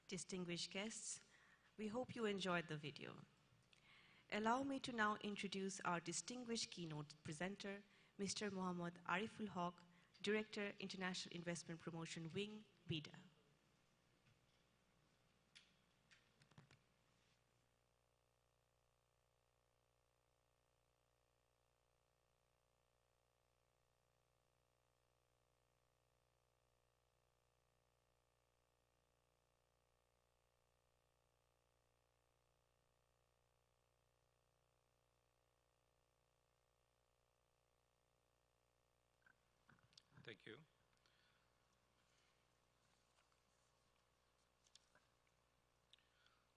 distinguished guests, we hope you enjoyed the video. Allow me to now introduce our distinguished keynote presenter, Mr. Mohammad Ariful Haq, Director, International Investment Promotion Wing, BIDA. Thank you.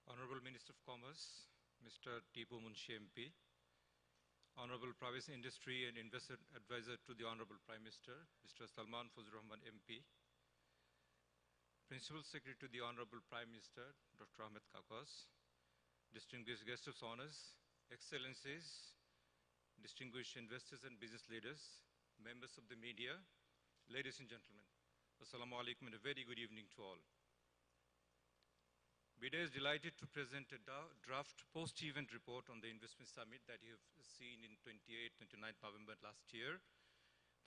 Honorable Minister of Commerce, Mr. Tipu Munshi MP, Honorable Private Industry and Investor Advisor to the Honorable Prime Minister, Mr. Salman Fazlur Rahman MP, Principal Secretary to the Honorable Prime Minister, Dr. Ahmed Kakwas, distinguished guests of honors, excellencies, distinguished investors and business leaders, members of the media, ladies and gentlemen, Assalamu alaikum and a very good evening to all. BIDA is delighted to present a draft post-event report on the investment summit that you have seen in 28-29 November last year.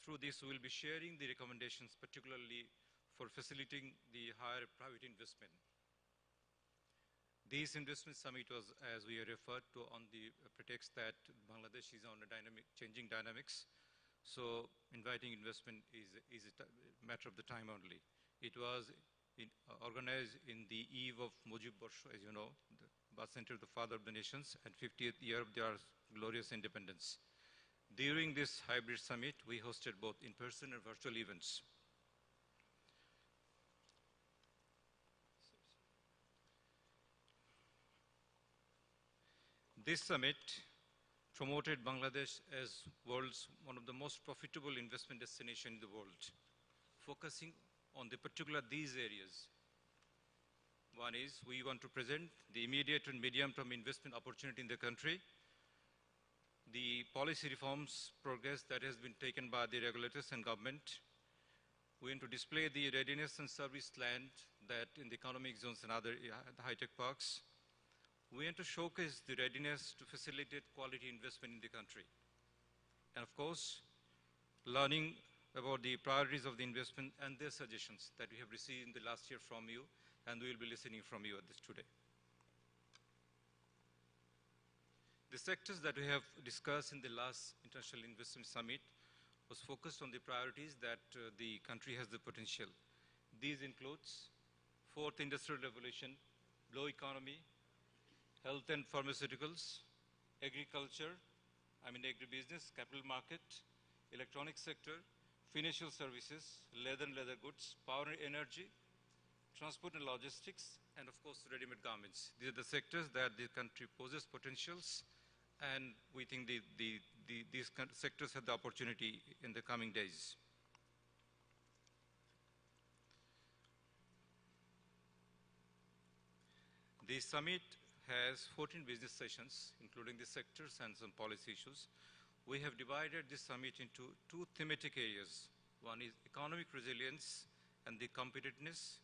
Through this, we will be sharing the recommendations, particularly for facilitating the higher private investment. This investment summit was, as we referred to, on the pretext that Bangladesh is on a changing dynamics. So inviting investment is a matter of the time only. It was organized in the eve of Mujib Barsho, as you know, the birth center of the father of the nations, and 50th year of their glorious independence. During this hybrid summit, we hosted both in-person and virtual events. This summit promoted Bangladesh as world's one of the most profitable investment destinations in the world, focusing on these areas. One is we want to present the immediate and medium-term investment opportunity in the country, the policy reforms progress that has been taken by the regulators and government. We want to display the readiness and service land that in the economic zones and other high-tech parks. We want to showcase the readiness to facilitate quality investment in the country. And of course, learning about the priorities of the investment and their suggestions that we have received in the last year from you, and we will be listening from you at this today. The sectors that we have discussed in the last International Investment Summit was focused on the priorities that the country has the potential. These includes fourth industrial revolution, blue economy, health and pharmaceuticals, agriculture, agribusiness, capital market, electronic sector, financial services, leather and leather goods, power and energy, transport and logistics, and of course, ready-made garments. These are the sectors that the country poses potentials, and we think these sectors have the opportunity in the coming days. The summit has 14 business sessions, including the sectors and some policy issues. We have divided this summit into two thematic areas. One is economic resilience and the competitiveness,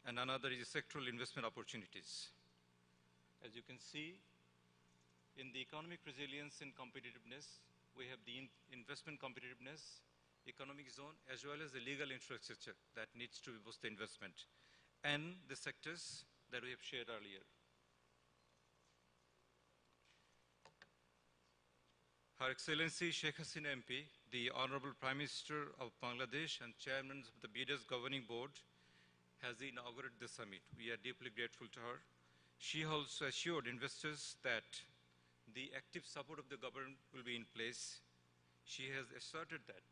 and another is sectoral investment opportunities. As you can see, in the economic resilience and competitiveness, we have the investment competitiveness, economic zone, as well as the legal infrastructure that needs to boost the investment, and the sectors that we have shared earlier. Her Excellency Sheikh Hasina MP, the Honorable Prime Minister of Bangladesh and Chairman of the BIDA's Governing Board, has inaugurated the summit. We are deeply grateful to her. She also assured investors that the active support of the government will be in place. She has asserted that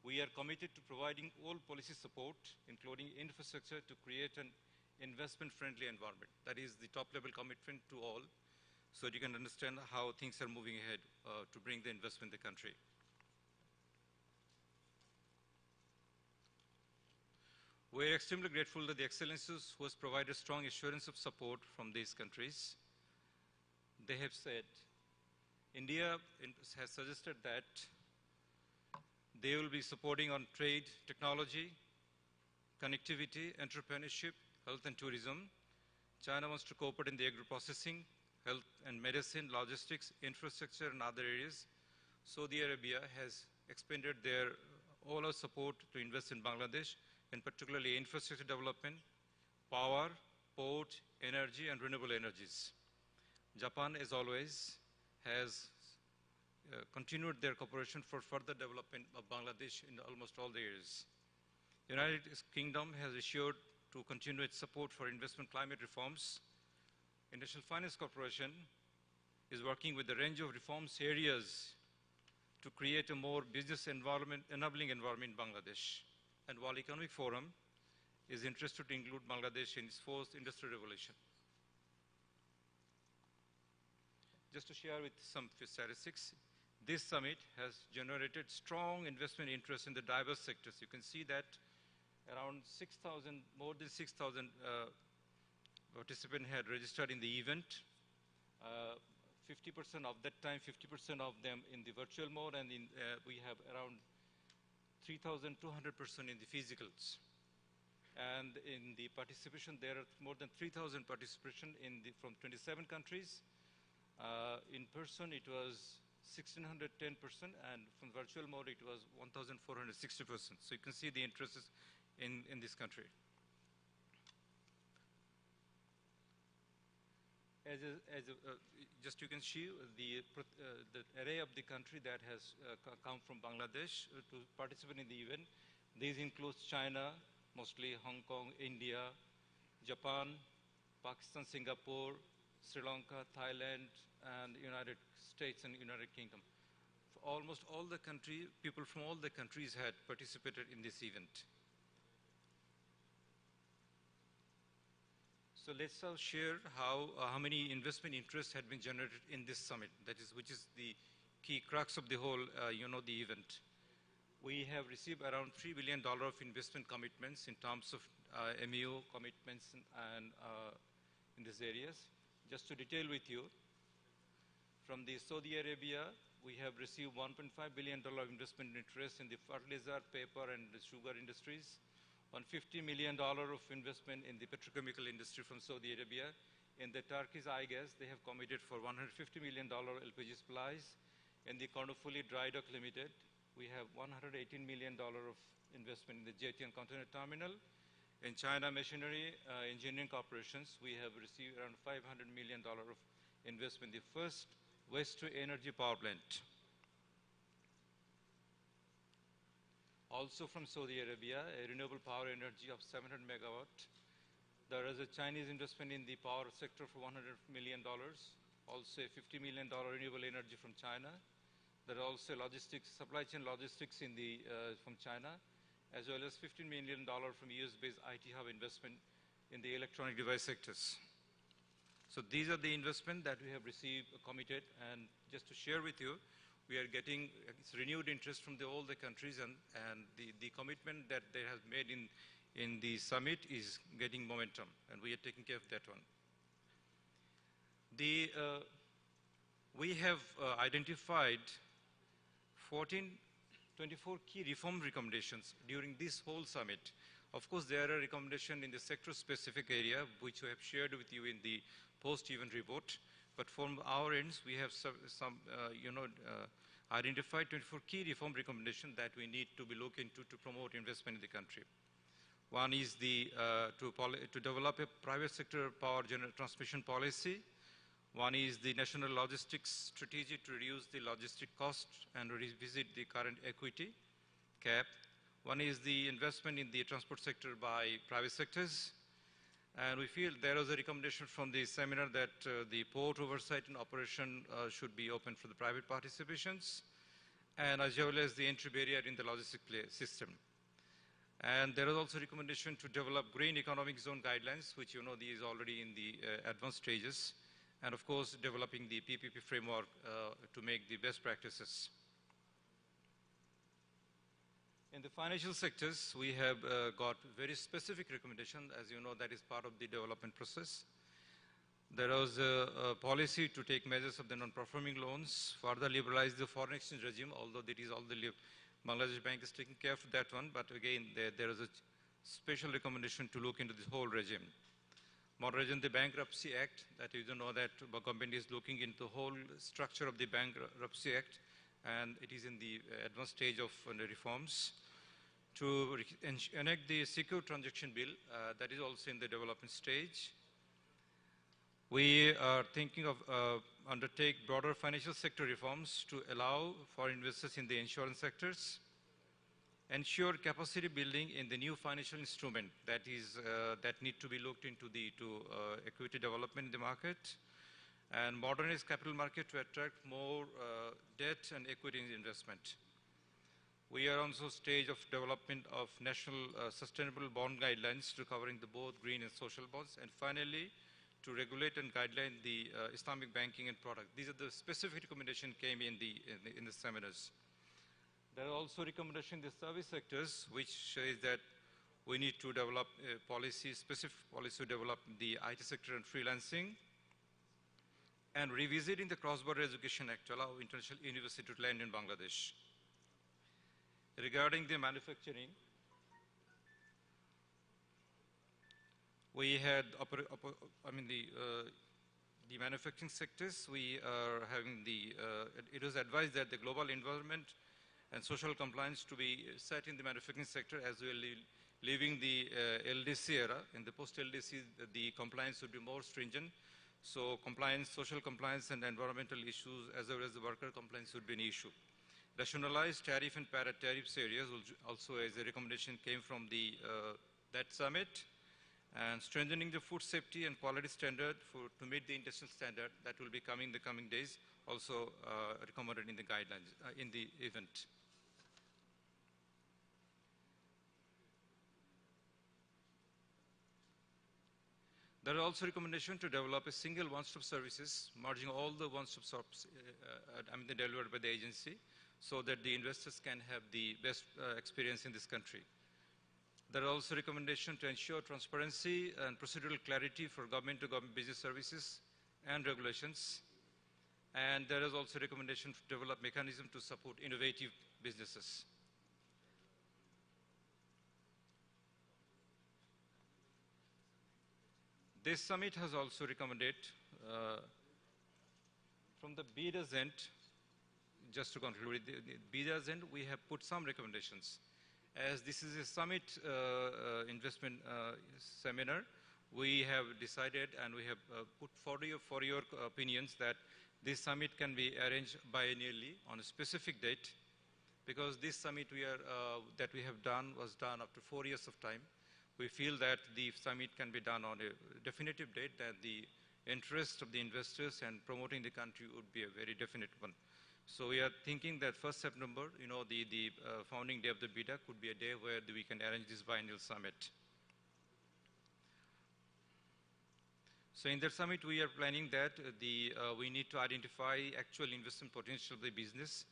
we are committed to providing all policy support, including infrastructure, to create an investment-friendly environment. That is the top-level commitment to all, so you can understand how things are moving ahead to bring the investment in the country. We are extremely grateful to the Excellencies who has provided strong assurance of support from these countries. They have said, India has suggested that they will be supporting on trade, technology, connectivity, entrepreneurship, health and tourism, China wants to cooperate in the agro-processing, health and medicine, logistics, infrastructure, and other areas. Saudi Arabia has expanded their all our support to invest in Bangladesh, in particularly infrastructure development, power, port, energy, and renewable energies. Japan, as always, has continued their cooperation for further development of Bangladesh in almost all the areas. United Kingdom has assured to continue its support for investment climate reforms. International Finance Corporation is working with a range of reforms areas to create a more business environment, enabling environment in Bangladesh. And World Economic Forum is interested to include Bangladesh in its fourth industrial revolution. Just to share with some statistics, this summit has generated strong investment interest in the diverse sectors. You can see that around 6,000, more than 6,000 participants had registered in the event. 50% of that time, 50% of them in the virtual mode, and we have around 3,200% in the physicals. And in the participation, there are more than 3,000 participation from 27 countries. In person, it was 1,610%, and from virtual mode, it was 1,460%. So you can see the interest in this country. Just you can see the array of the country that has come from Bangladesh to participate in the event. These include China, mostly Hong Kong, India, Japan, Pakistan, Singapore, Sri Lanka, Thailand, and United States and United Kingdom. Almost all the people from all the countries had participated in this event. So let's now share how many investment interests had been generated in this summit, which is the key crux of the whole, the event. We have received around $3 billion of investment commitments in terms of MEO commitments and in these areas. Just to detail with you, from the Saudi Arabia, we have received $1.5 billion investment interest in the fertilizer, paper, and the sugar industries. $150 million of investment in the petrochemical industry from Saudi Arabia. In the Turkish gas, they have committed for $150 million LPG supplies. In the Kornofuli Dry Dock Limited, we have $118 million of investment in the jetty and container terminal. In China Machinery Engineering Corporations, we have received around $500 million of investment in the first waste-to-energy power plant. Also from Saudi Arabia, a renewable power energy of 700 megawatt. There is a Chinese investment in the power sector for $100 million. Also a $50 million renewable energy from China. There are also logistics, supply chain logistics from China, as well as $15 million from US-based IT hub investment in the electronic device sectors. So these are the investment that we have received, committed, and just to share with you, we are getting renewed interest from all the countries, and the commitment that they have made in the summit is getting momentum, and we are taking care of that one. We have identified 24 key reform recommendations during this whole summit. Of course, there are recommendations in the sector-specific area, which we have shared with you in the post-event report. But from our ends, we have identified 24 key reform recommendations that we need to be looking to promote investment in the country. One is to develop a private sector power transmission policy. One is the national logistics strategy to reduce the logistic cost and revisit the current equity cap. One is the investment in the transport sector by private sectors. And we feel there was a recommendation from the seminar that the port oversight and operation should be open for the private participations, and as well as the entry barrier in the logistic system. And there is also a recommendation to develop green economic zone guidelines, which these already in the advanced stages, and of course developing the PPP framework to make the best practices. In the financial sectors, we have got very specific recommendations. As you know, that is part of the development process. There was a policy to take measures of the non-performing loans, further liberalize the foreign exchange regime, although that is all the Bangladesh Bank is taking care of that one. But again, there is a special recommendation to look into this whole regime. Modernizing the Bankruptcy Act, that you know that the government is looking into the whole structure of the Bankruptcy Act, and it is in the advanced stage of reforms. To enact the Secure Transaction Bill, that is also in the development stage. We are thinking of undertake broader financial sector reforms to allow for investors in the insurance sectors, ensure capacity building in the new financial instrument that need to be looked into to equity development in the market, and modernize capital market to attract more debt and equity investment. We are also stage of development of national sustainable bond guidelines to covering the both green and social bonds, and finally to regulate and guideline the Islamic banking and product. These are the specific recommendations came in the seminars. There are also recommendations in the service sectors, which says that we need to develop a policy, specific policy to develop the IT sector and freelancing, and revisiting the Cross-Border Education Act to allow international university to land in Bangladesh. Regarding the manufacturing, we had, the manufacturing sectors, we are having it was advised that the global environment and social compliance to be set in the manufacturing sector as we are leaving the LDC era. In the post-LDC, the compliance would be more stringent. So compliance, social compliance and environmental issues as well as the worker compliance would be an issue. Rationalized tariff and para-tariffs areas also as a recommendation came from that summit, and strengthening the food safety and quality standard to meet the international standard that will be coming in the coming days, also recommended in the guidelines, in the event. There are also recommendations to develop a single one-stop services, merging all the one-stop shops delivered by the agency, so that the investors can have the best experience in this country. There are also recommendations to ensure transparency and procedural clarity for government-to-government business services and regulations. And there is also a recommendation to develop mechanism to support innovative businesses. This summit has also recommended from the BIDA's end, just to conclude, the BIDA's end, we have put some recommendations. As this is a summit investment seminar, we have decided and we have put for your opinions that this summit can be arranged biennially on a specific date, because this summit that we have done was done after 4 years of time. We feel that the summit can be done on a definitive date, that the interest of the investors and promoting the country would be a very definite one. So we are thinking that 1st September, the founding day of the BIDA could be a day where we can arrange this biennial summit. So in that summit, we are planning that we need to identify actual investment potential of the business.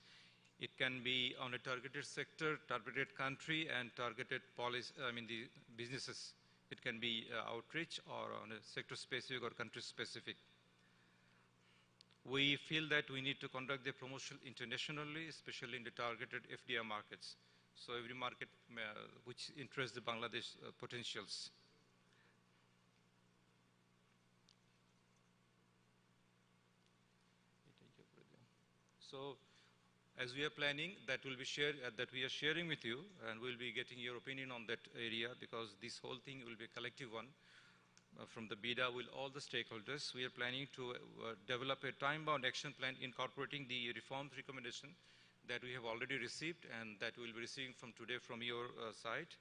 It can be on a targeted sector, targeted country, and targeted policy, the businesses. It can be outreach or on a sector specific or country specific. We feel that we need to conduct the promotion internationally, especially in the targeted FDI markets. So every market which interests the Bangladesh potentials. So as we are planning, that will be shared, that we are sharing with you, and we'll be getting your opinion on that area, because this whole thing will be a collective one from the BIDA with all the stakeholders. We are planning to develop a time-bound action plan incorporating the reforms recommendation that we have already received and that we'll be receiving from today from your side,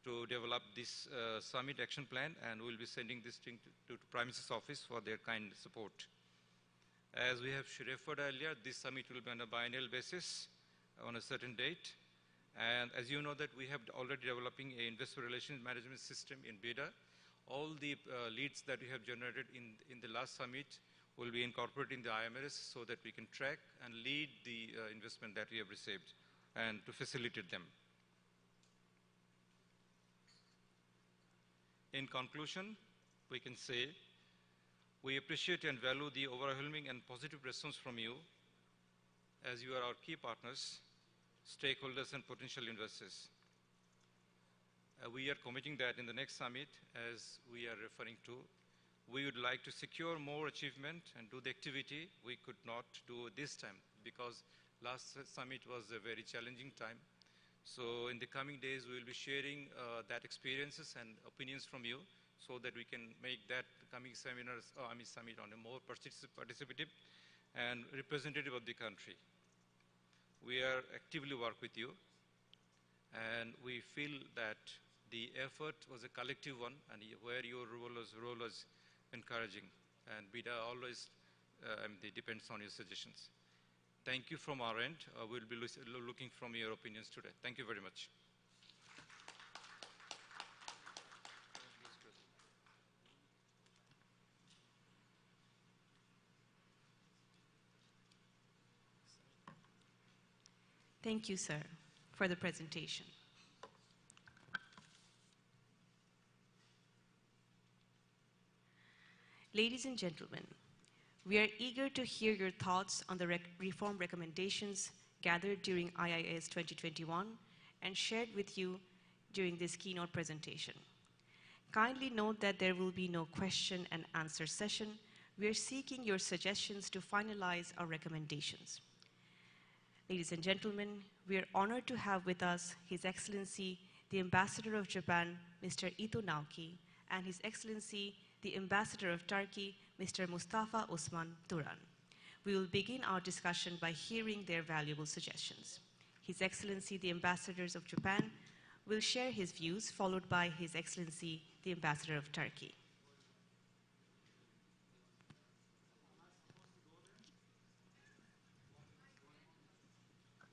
to develop this summit action plan, and we'll be sending this thing to Prime Minister's office for their kind support. As we have referred earlier, this summit will be on a biennial basis on a certain date. And as you know that we have already developing an investor relations management system in BIDA. All the leads that we have generated in the last summit will be incorporated in the IMRS so that we can track and lead the investment that we have received and to facilitate them. In conclusion, we can say we appreciate and value the overwhelming and positive response from you, as you are our key partners, stakeholders, and potential investors. We are committing that in the next summit, as we are referring to, we would like to secure more achievement and do the activity we could not do this time because last summit was a very challenging time. So in the coming days, we will be sharing that experiences and opinions from you so that we can make that coming seminars, summit on a more participative and representative of the country. We are actively work with you, and we feel that the effort was a collective one, and where your role was encouraging, and BIDA always depends on your suggestions. Thank you from our end. We'll be looking from your opinions today. Thank you very much. Thank you, sir, for the presentation. Ladies and gentlemen, we are eager to hear your thoughts on the reform recommendations gathered during IIS 2021 and shared with you during this keynote presentation. Kindly note that there will be no question and answer session. We are seeking your suggestions to finalize our recommendations. Ladies and gentlemen, we are honored to have with us His Excellency, the Ambassador of Japan, Mr. Ito Naoki, and His Excellency, the Ambassador of Turkey, Mr. Mustafa Osman Turan. We will begin our discussion by hearing their valuable suggestions. His Excellency, the Ambassadors of Japan, will share his views, followed by His Excellency, the Ambassador of Turkey.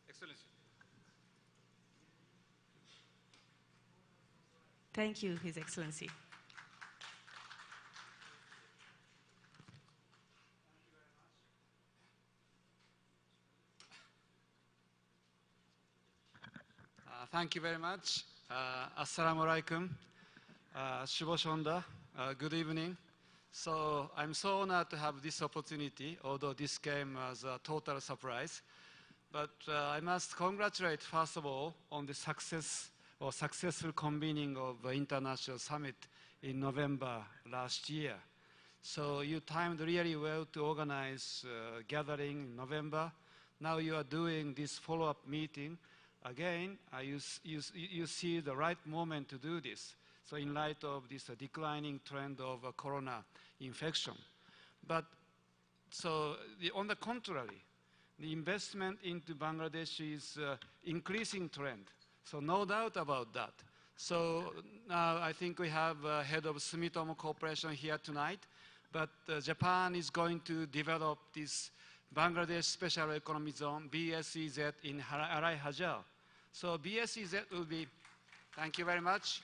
Excellency. Thank you, His Excellency. Thank you very much. Assalamu alaikum. Shubho Shonda. Good evening. So I'm so honored to have this opportunity, although this came as a total surprise. But I must congratulate, first of all, on the successful convening of the International Summit in November last year. So you timed really well to organize a gathering in November. Now you are doing this follow-up meeting. Again, you see the right moment to do this. So in light of this declining trend of corona infection. But so on the contrary, the investment into Bangladesh is increasing trend. So no doubt about that. So now I think we have head of Sumitomo Corporation here tonight, but Japan is going to develop this Bangladesh Special Economic Zone, BSEZ, in Arai Hajar. So BSEZ will be, thank you very much.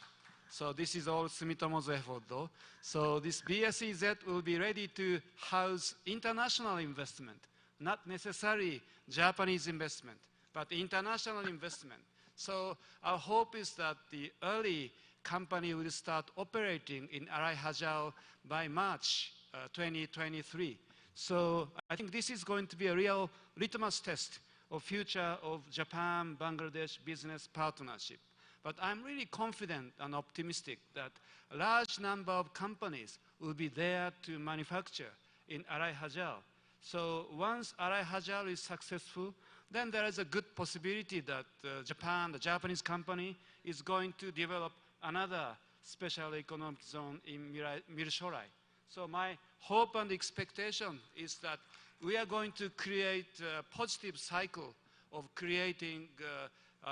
So this is all Sumitomo's effort though. So this BSEZ will be ready to house international investment, not necessarily Japanese investment, but international investment. So our hope is that the early company will start operating in Arai Hajar by March 2023. So I think this is going to be a real litmus test of future of Japan-Bangladesh business partnership. But I'm really confident and optimistic that a large number of companies will be there to manufacture in Arai Hajar. So once Arai Hajar is successful, then there is a good possibility that Japan, the Japanese company, is going to develop another special economic zone in Mirshorai. So my hope and expectation is that we are going to create a positive cycle of creating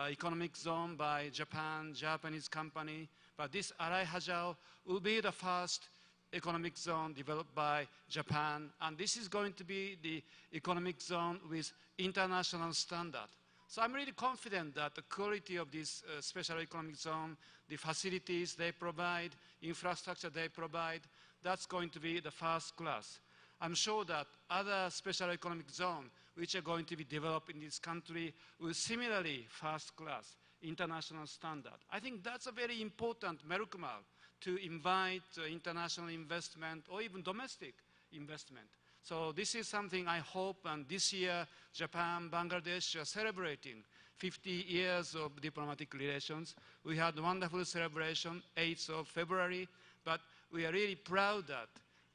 economic zone by Japan, Japanese company. But this Arai Hajar will be the first economic zone developed by Japan. And this is going to be the economic zone with international standard. So I'm really confident that the quality of this special economic zone, the facilities they provide, infrastructure they provide, that's going to be the first class. I'm sure that other special economic zones which are going to be developed in this country will similarly first class, international standard. I think that's a very important merukumal to invite international investment or even domestic investment. So this is something I hope, and this year Japan, Bangladesh are celebrating 50 years of diplomatic relations. We had a wonderful celebration, 8th of February, but we are really proud that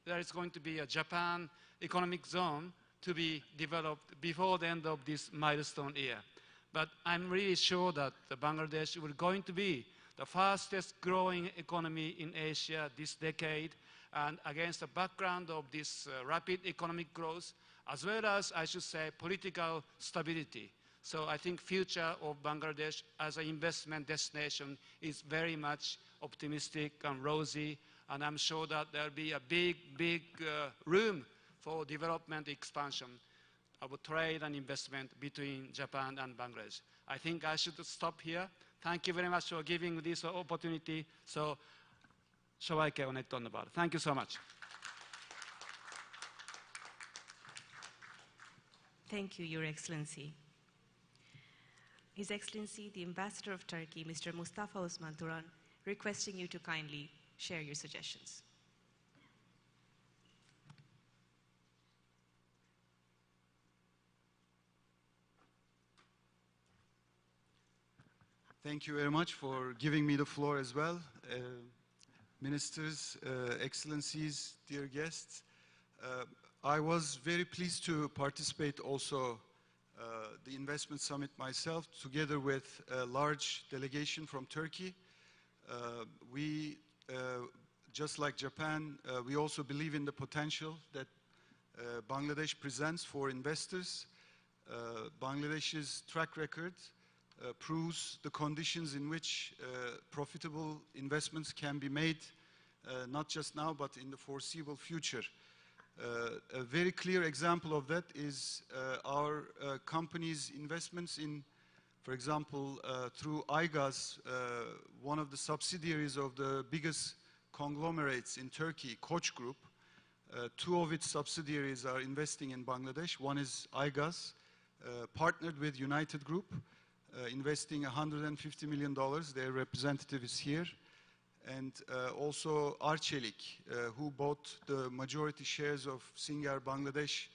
there is going to be a Japan economic zone to be developed before the end of this milestone year. But I'm really sure that Bangladesh will going to be the fastest growing economy in Asia this decade, and against the background of this rapid economic growth, as well as, I should say, political stability. So I think future of Bangladesh as an investment destination is very much optimistic and rosy, and I'm sure that there'll be a big room for development expansion of trade and investment between Japan and Bangladesh. I think I should stop here. Thank you very much for giving this opportunity. So, সবাইকে অনেক ধন্যবাদ. Thank you so much. Thank you, Your Excellency. His Excellency, the Ambassador of Turkey, Mr. Mustafa Osman Turan, requesting you to kindly share your suggestions. Thank you very much for giving me the floor as well. Ministers, Excellencies, dear guests, I was very pleased to participate also the investment summit myself, together with a large delegation from Turkey. We, just like Japan, we also believe in the potential that Bangladesh presents for investors. Bangladesh's track record proves the conditions in which profitable investments can be made, not just now, but in the foreseeable future. A very clear example of that is our company's investments in, for example, through Aygaz, one of the subsidiaries of the biggest conglomerates in Turkey, Koç Group. Two of its subsidiaries are investing in Bangladesh. One is Aygaz, partnered with United Group, investing $150 million. Their representative is here. And also Arçelik, who bought the majority shares of Singar Bangladesh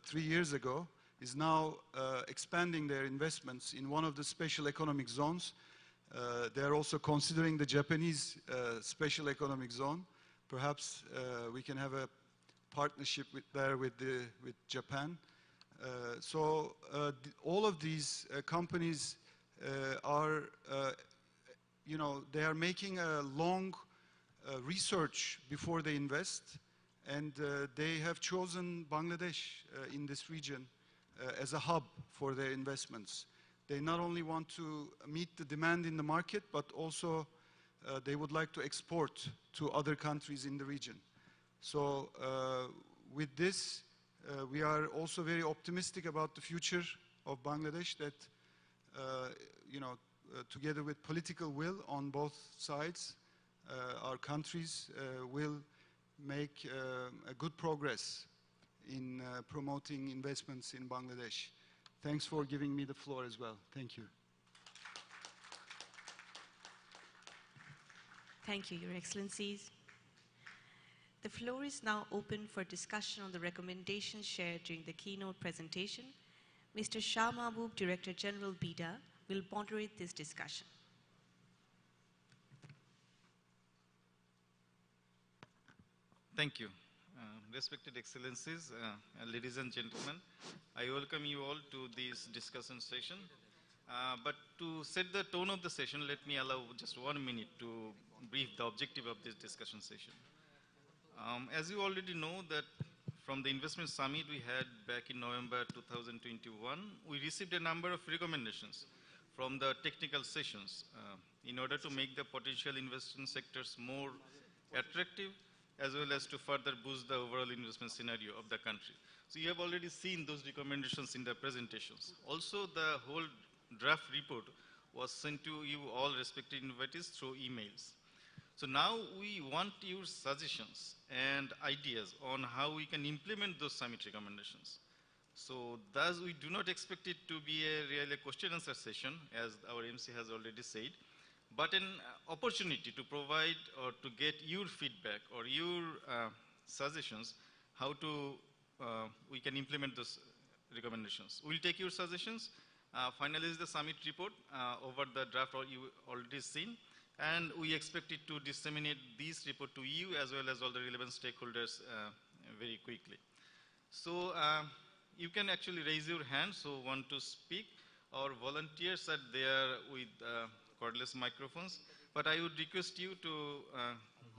3 years ago, is now expanding their investments in one of the special economic zones. They are also considering the Japanese special economic zone. Perhaps we can have a partnership with Japan. So all of these companies are, they are making a long research before they invest, and they have chosen Bangladesh in this region as a hub for their investments. They not only want to meet the demand in the market, but also they would like to export to other countries in the region. So with this, we are also very optimistic about the future of Bangladesh, that, together with political will on both sides, our countries will make a good progress in promoting investments in Bangladesh. Thanks for giving me the floor as well. Thank you. Thank you, Your Excellencies. The floor is now open for discussion on the recommendations shared during the keynote presentation. Mr. Shah Mahbub, Director General BIDA, will moderate this discussion. Thank you. Respected Excellencies, ladies and gentlemen, I welcome you all to this discussion session. But to set the tone of the session, let me allow just 1 minute to brief the objective of this discussion session. As you already know, that from the investment summit we had back in November 2021, we received a number of recommendations from the technical sessions in order to make the potential investment sectors more attractive, as well as to further boost the overall investment scenario of the country. So you have already seen those recommendations in the presentations. Also, the whole draft report was sent to you all respected invitees through emails. So now we want your suggestions and ideas on how we can implement those summit recommendations. So thus we do not expect it to be a really question answer session, as our MC has already said, but an opportunity to provide or to get your feedback or your suggestions how to we can implement those recommendations. We'll take your suggestions, finalize the summit report over the draft you already seen, And we expect it to disseminate this report to you as well as all the relevant stakeholders very quickly. So you can actually raise your hand, so want to speak. Our volunteers are there with cordless microphones. But I would request you to,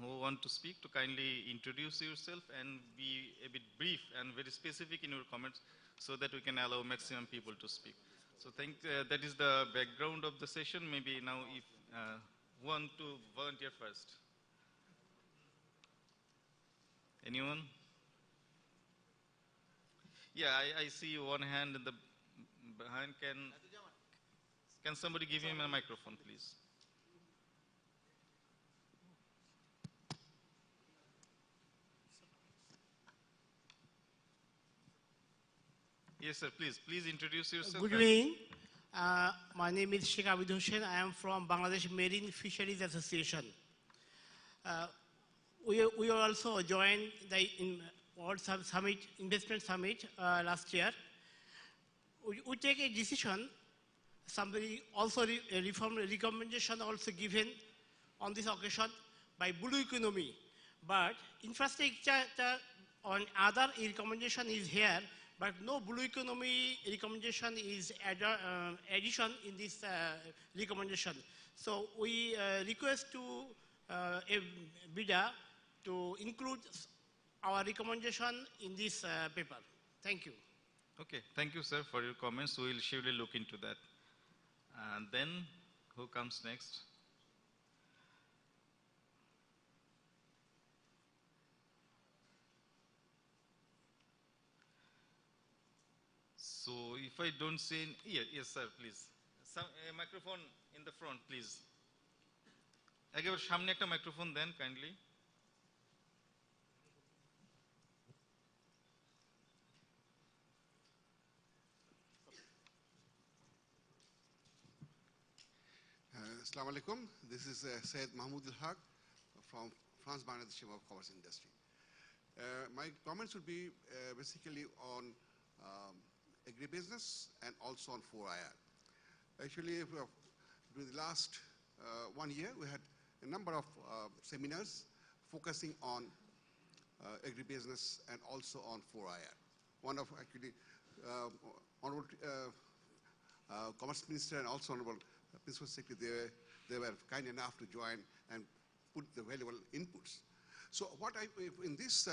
who want to speak, to kindly introduce yourself and be a bit brief and very specific in your comments so that we can allow maximum people to speak. So that is the background of the session. Maybe now if want to volunteer first. Anyone? Yeah, I see one hand in the behind. Can somebody give him a microphone, please? Yes, sir, please. Please introduce yourself. Good evening. My name is Sheikh Abid Hussain. I am from Bangladesh Marine Fisheries Association. We also joined the World Summit, Investment Summit last year. We take a decision, somebody also reform recommendation also given on this occasion by blue economy. But infrastructure on other recommendation is here, but no blue economy recommendation is addition in this recommendation. So we request to BIDA to include our recommendation in this paper. Thank you. Okay, thank you, sir, for your comments. We will surely look into that. And then, who comes next? So, if I don't say, yes, sir, please. A microphone in the front, please. Again, সামনে একটা microphone then, kindly. Assalamu alaikum. This is Syed Mahmoud Al-Haq from France Bangladesh Chamber of Commerce Industry. My comments would be basically on agribusiness and also on 4IR. Actually, during the last 1 year, we had a number of seminars focusing on agribusiness and also on 4IR. One of actually Honorable Commerce Minister and also Honorable Principal Secretary, they were kind enough to join and put the valuable inputs. So in this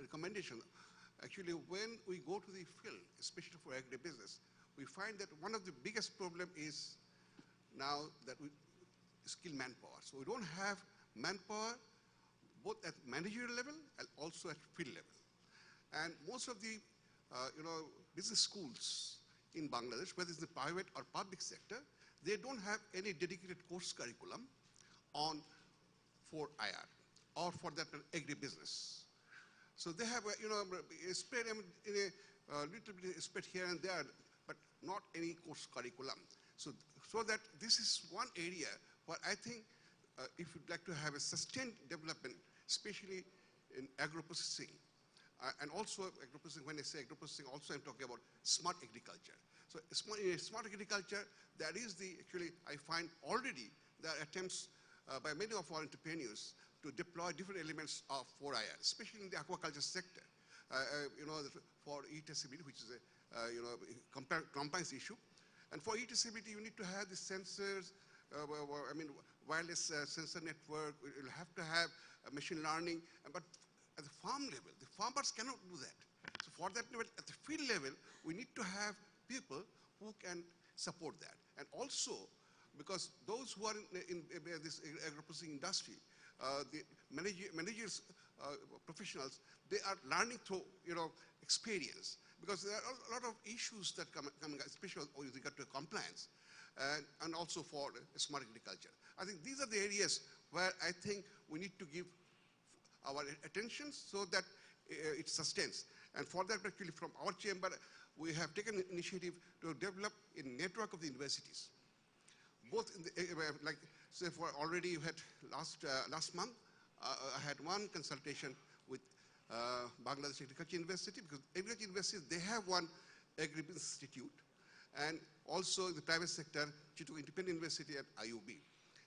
recommendation, actually when we go to the field, especially for agribusiness, we find that one of the biggest problem is now that skilled manpower. So we don't have manpower both at managerial level and also at field level. And most of the business schools in Bangladesh, whether it's the private or public sector, they don't have any dedicated course curriculum on 4IR or for that agribusiness. So they have spread in a little bit spread here and there, but not any course curriculum. So that this is one area where I think if you'd like to have a sustained development, especially in agro-processing, and also agro-processing, when I say agro-processing, also I'm talking about smart agriculture. So smart agriculture, that is actually, I find already there are attempts by many of our entrepreneurs to deploy different elements of 4IR, especially in the aquaculture sector. For e-traceability, which is a compliance issue. And for e-traceability, you need to have the sensors, wireless sensor network, you'll have to have machine learning, but at the farm level, the farmers cannot do that. So for that level, at the field level, we need to have people who can support that. And also, because those who are in this agro-processing industry, the managers, professionals, they are learning through experience. Because there are a lot of issues that come especially with regard to compliance, and also for smart agriculture. I think these are the areas where I think we need to give our attention so that it sustains. And for that, actually, from our chamber, we have taken initiative to develop a network of the universities. Both in the, say for already you had last month, I had one consultation with Bangladesh Agriculture University, because Agriculture University, they have one agribusiness institute, and also the private sector, Chittagong Independent University at IUB.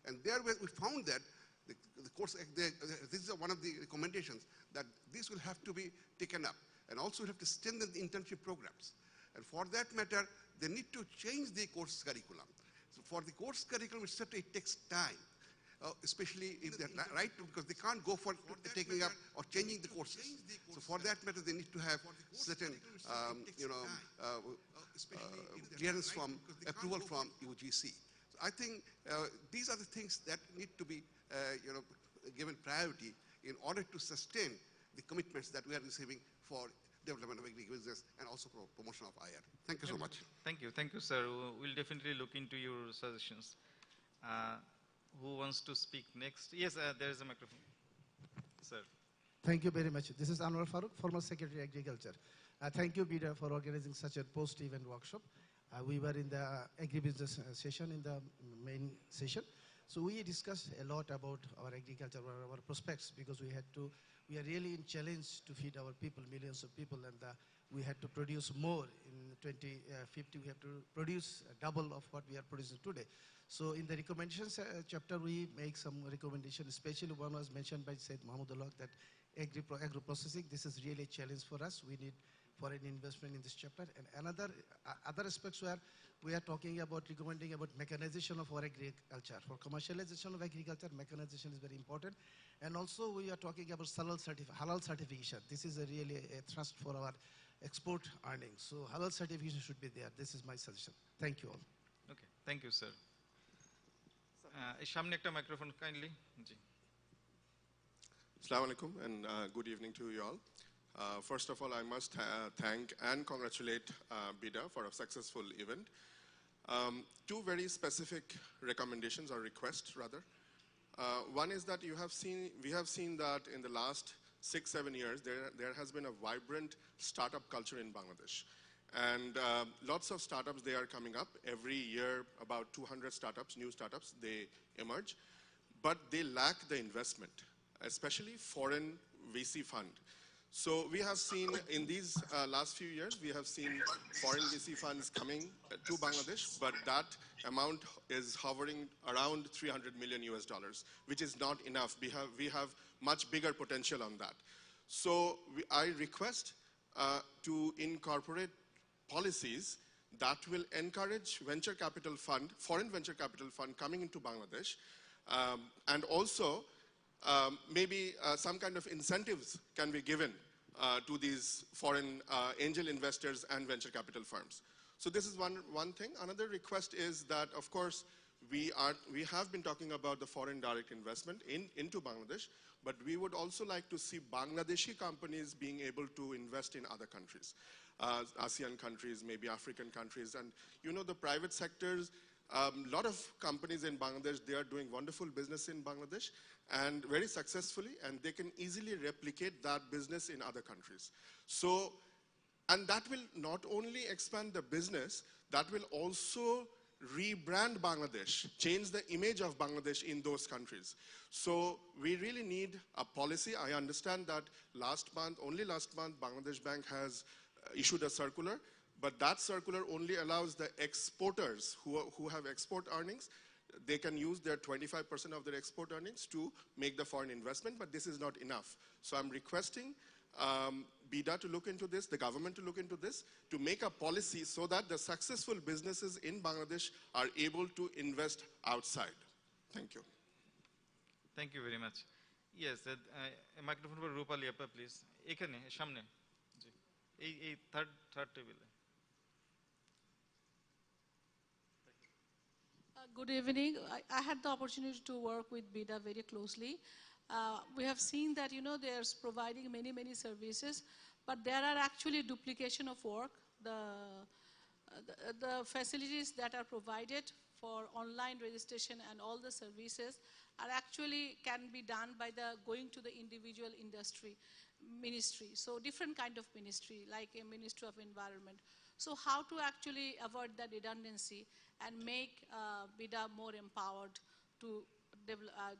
And there we found that the course, this is one of the recommendations, that this will have to be taken up. And also we have to strengthen the internship programs. And for that matter, they need to change the course curriculum. So for the course curriculum, it takes time. Especially if they're right, because they can't go for taking up or changing the courses. So for that matter, they need to have certain, clearance from, approval from UGC. So I think these are the things that need to be, given priority in order to sustain the commitments that we are receiving for development of agribusiness and also for promotion of IR. Thank you so much. Thank you, sir. We'll definitely look into your suggestions. Who wants to speak next? Yes, there is a microphone. Sir. Thank you very much. This is Anwar Farooq, former Secretary Agriculture. Thank you, BIDA, for organizing such a post-event workshop. We were in the agribusiness session, in the main session. So we discussed a lot about our agriculture, our prospects, because we are really in challenge to feed our people, millions of people, and we had to produce more. In 2050, we have to produce double of what we are producing today. So in the recommendations chapter, we make some recommendations, especially one was mentioned by Said Mahmudullah, that agro-processing, this is really a challenge for us. We need foreign investment in this chapter. And other aspects where we are talking about, recommending about mechanization of our agriculture. For commercialization of agriculture, mechanization is very important. And also we are talking about halal certification. This is really a thrust for our export earnings. So halal certification should be there. This is my suggestion. Thank you all. Okay, thank you, sir. Shamne ekta microphone kindly. Assalamu alaikum and good evening to you all. First of all, I must thank and congratulate BIDA for a successful event. Two very specific recommendations or requests rather. One is that we have seen that in the last 6-7 years there has been a vibrant startup culture in Bangladesh. And lots of startups, they are coming up. Every year, about 200 startups, new startups, they emerge. But they lack the investment, especially foreign VC fund. So we have seen in these last few years, we have seen foreign VC funds coming to Bangladesh, but that amount is hovering around $300 million, which is not enough. We have much bigger potential on that. So I request to incorporate policies that will encourage venture capital fund, foreign venture capital fund coming into Bangladesh, and also maybe some kind of incentives can be given to these foreign angel investors and venture capital firms. So this is one thing. Another request is that, of course, we have been talking about the foreign direct investment into Bangladesh, but we would also like to see Bangladeshi companies being able to invest in other countries. ASEAN countries, maybe African countries. And you know, the private sectors, a lot of companies in Bangladesh, they are doing wonderful business in Bangladesh and very successfully, and they can easily replicate that business in other countries. So, and that will not only expand the business, that will also rebrand Bangladesh, change the image of Bangladesh in those countries. So we really need a policy. I understand that only last month, Bangladesh Bank has issued a circular, but that circular only allows the exporters who have export earnings. They can use their 25% of their export earnings to make the foreign investment, but this is not enough. So I'm requesting BIDA to look into this, the government to look into this, to make a policy so that the successful businesses in Bangladesh are able to invest outside. Thank you. Thank you very much. Yes, a microphone for Rupali Appa, please. Ekhane, shamne. Third table. Good evening. I had the opportunity to work with BIDA very closely. We have seen that, you know, they're providing many services, but there are actually duplication of work. The facilities that are provided for online registration and all the services are actually can be done by going to the individual ministry. So different kind of ministry, like a Ministry of Environment. So how to actually avoid that redundancy and make BIDA more empowered to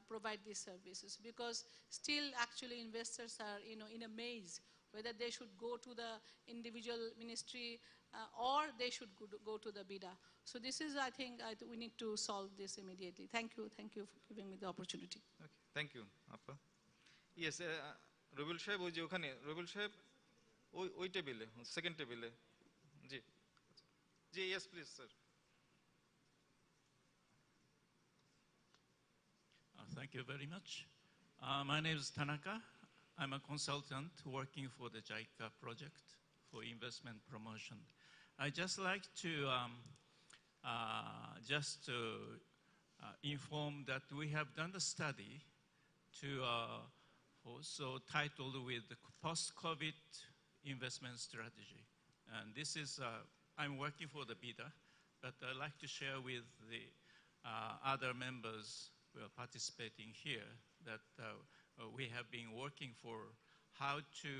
provide these services, because still actually investors are in a maze whether they should go to the individual ministry or they should go to the BIDA. So this is, I think we need to solve this immediately. Thank you for giving me the opportunity. Okay, thank you, Appa. Yes, Rubul Shaheb, ওই যে ওখানে Rubul Shaheb, ওই টেবিলে, second টেবিলে, জি, জি, yes, please, sir. Thank you very much. My name is Tanaka. I'm a consultant working for the JICA project for investment promotion. I just like to inform that we have done a study to also titled with the post-COVID investment strategy. And this is, I'm working for the BIDA, but I'd like to share with the other members who are participating here that we have been working for how to,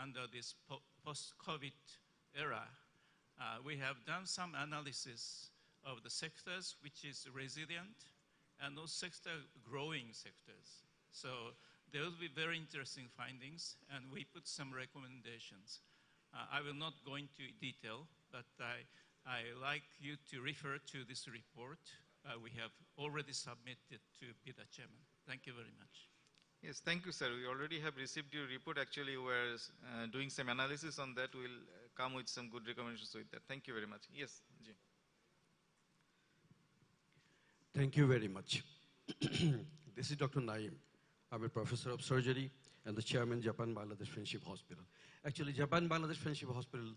under this post-COVID era, we have done some analysis of the sectors which is resilient and those growing sectors. So there will be very interesting findings, and we put some recommendations. I will not go into detail, but I like you to refer to this report. We have already submitted to BIDA chairman. Thank you very much. Yes, thank you, sir. We already have received your report. Actually, we're doing some analysis on that. We'll come with some good recommendations with that. Thank you very much. Yes, Ji. Thank you very much. This is Dr. Naeem. I'm a professor of surgery and the chairman Japan-Bangladesh Friendship Hospital. Actually, Japan-Bangladesh Friendship Hospital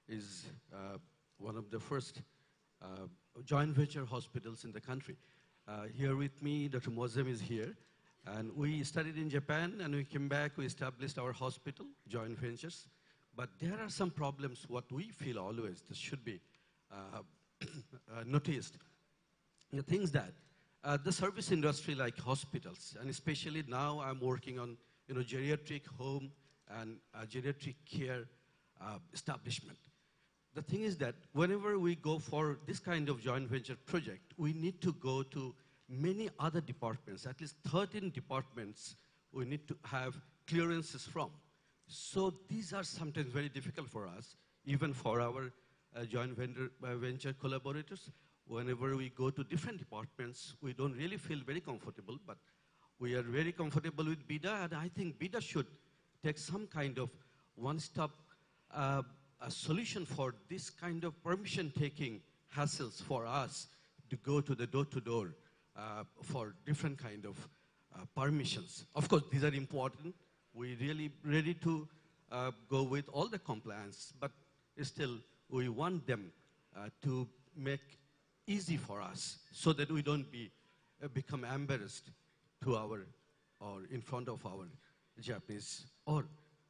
is one of the first joint venture hospitals in the country. Here with me, Dr. Moazzam is here. And we studied in Japan, and we came back, we established our hospital, joint ventures. But there are some problems, what we feel always, this should be noticed. The things that the service industry like hospitals, and especially now I'm working on geriatric home and geriatric care establishment. The thing is that whenever we go for this kind of joint venture project, we need to go to many other departments, at least 13 departments we need to have clearances from. So these are sometimes very difficult for us, even for our joint venture collaborators. Whenever we go to different departments, we don't really feel very comfortable, but we are very comfortable with BIDA, and I think BIDA should take some kind of one-stop solution for this kind of permission-taking hassles for us to go to the door-to-door for different kind of permissions. Of course, these are important. We're really ready to go with all the compliance, but still we want them to make easy for us so that we don't become embarrassed to or in front of our Japanese or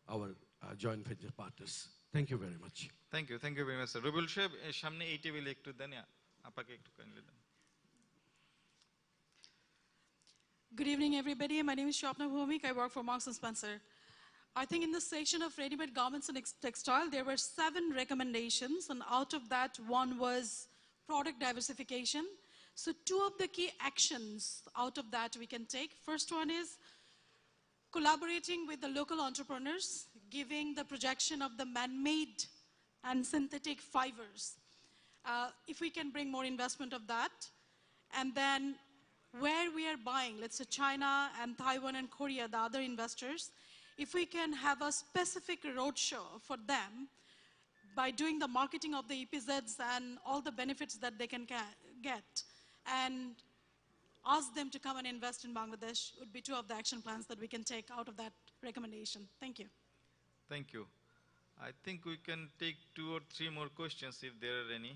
our joint venture partners. Thank you very much. Thank you very much, sir. Rubul Shaheb, সামনে এই টেবিলে একটু দেন, আপাকে একটু kindly then. Good evening, everybody. My name is Shwapna Bhumik. I work for Marks & Spencer. I think in the section of ready-made garments and textile, there were 7 recommendations, and out of that, one was product diversification. So 2 of the key actions out of that we can take. First one is collaborating with the local entrepreneurs, giving the projection of the man-made and synthetic fibers. If we can bring more investment of that, and then where we are buying, let's say China and Taiwan and Korea, the other investors, if we can have a specific roadshow for them by doing the marketing of the EPZs and all the benefits that they can get, and ask them to come and invest in Bangladesh, would be 2 of the action plans that we can take out of that recommendation. Thank you. Thank you. I think we can take 2 or 3 more questions if there are any.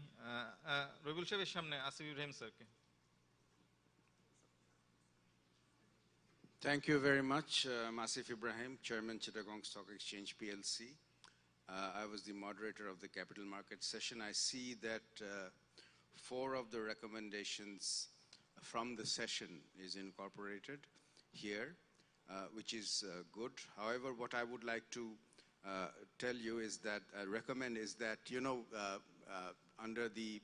Rubul Shaheb's সামনে Asif Ibrahim sirke. Thank you very much, Asif Ibrahim, Chairman Chittagong Stock Exchange PLC. I was the moderator of the capital market session. I see that 4 of the recommendations from the session is incorporated here, which is good. However, what I would like to tell you is that, recommend is that, under the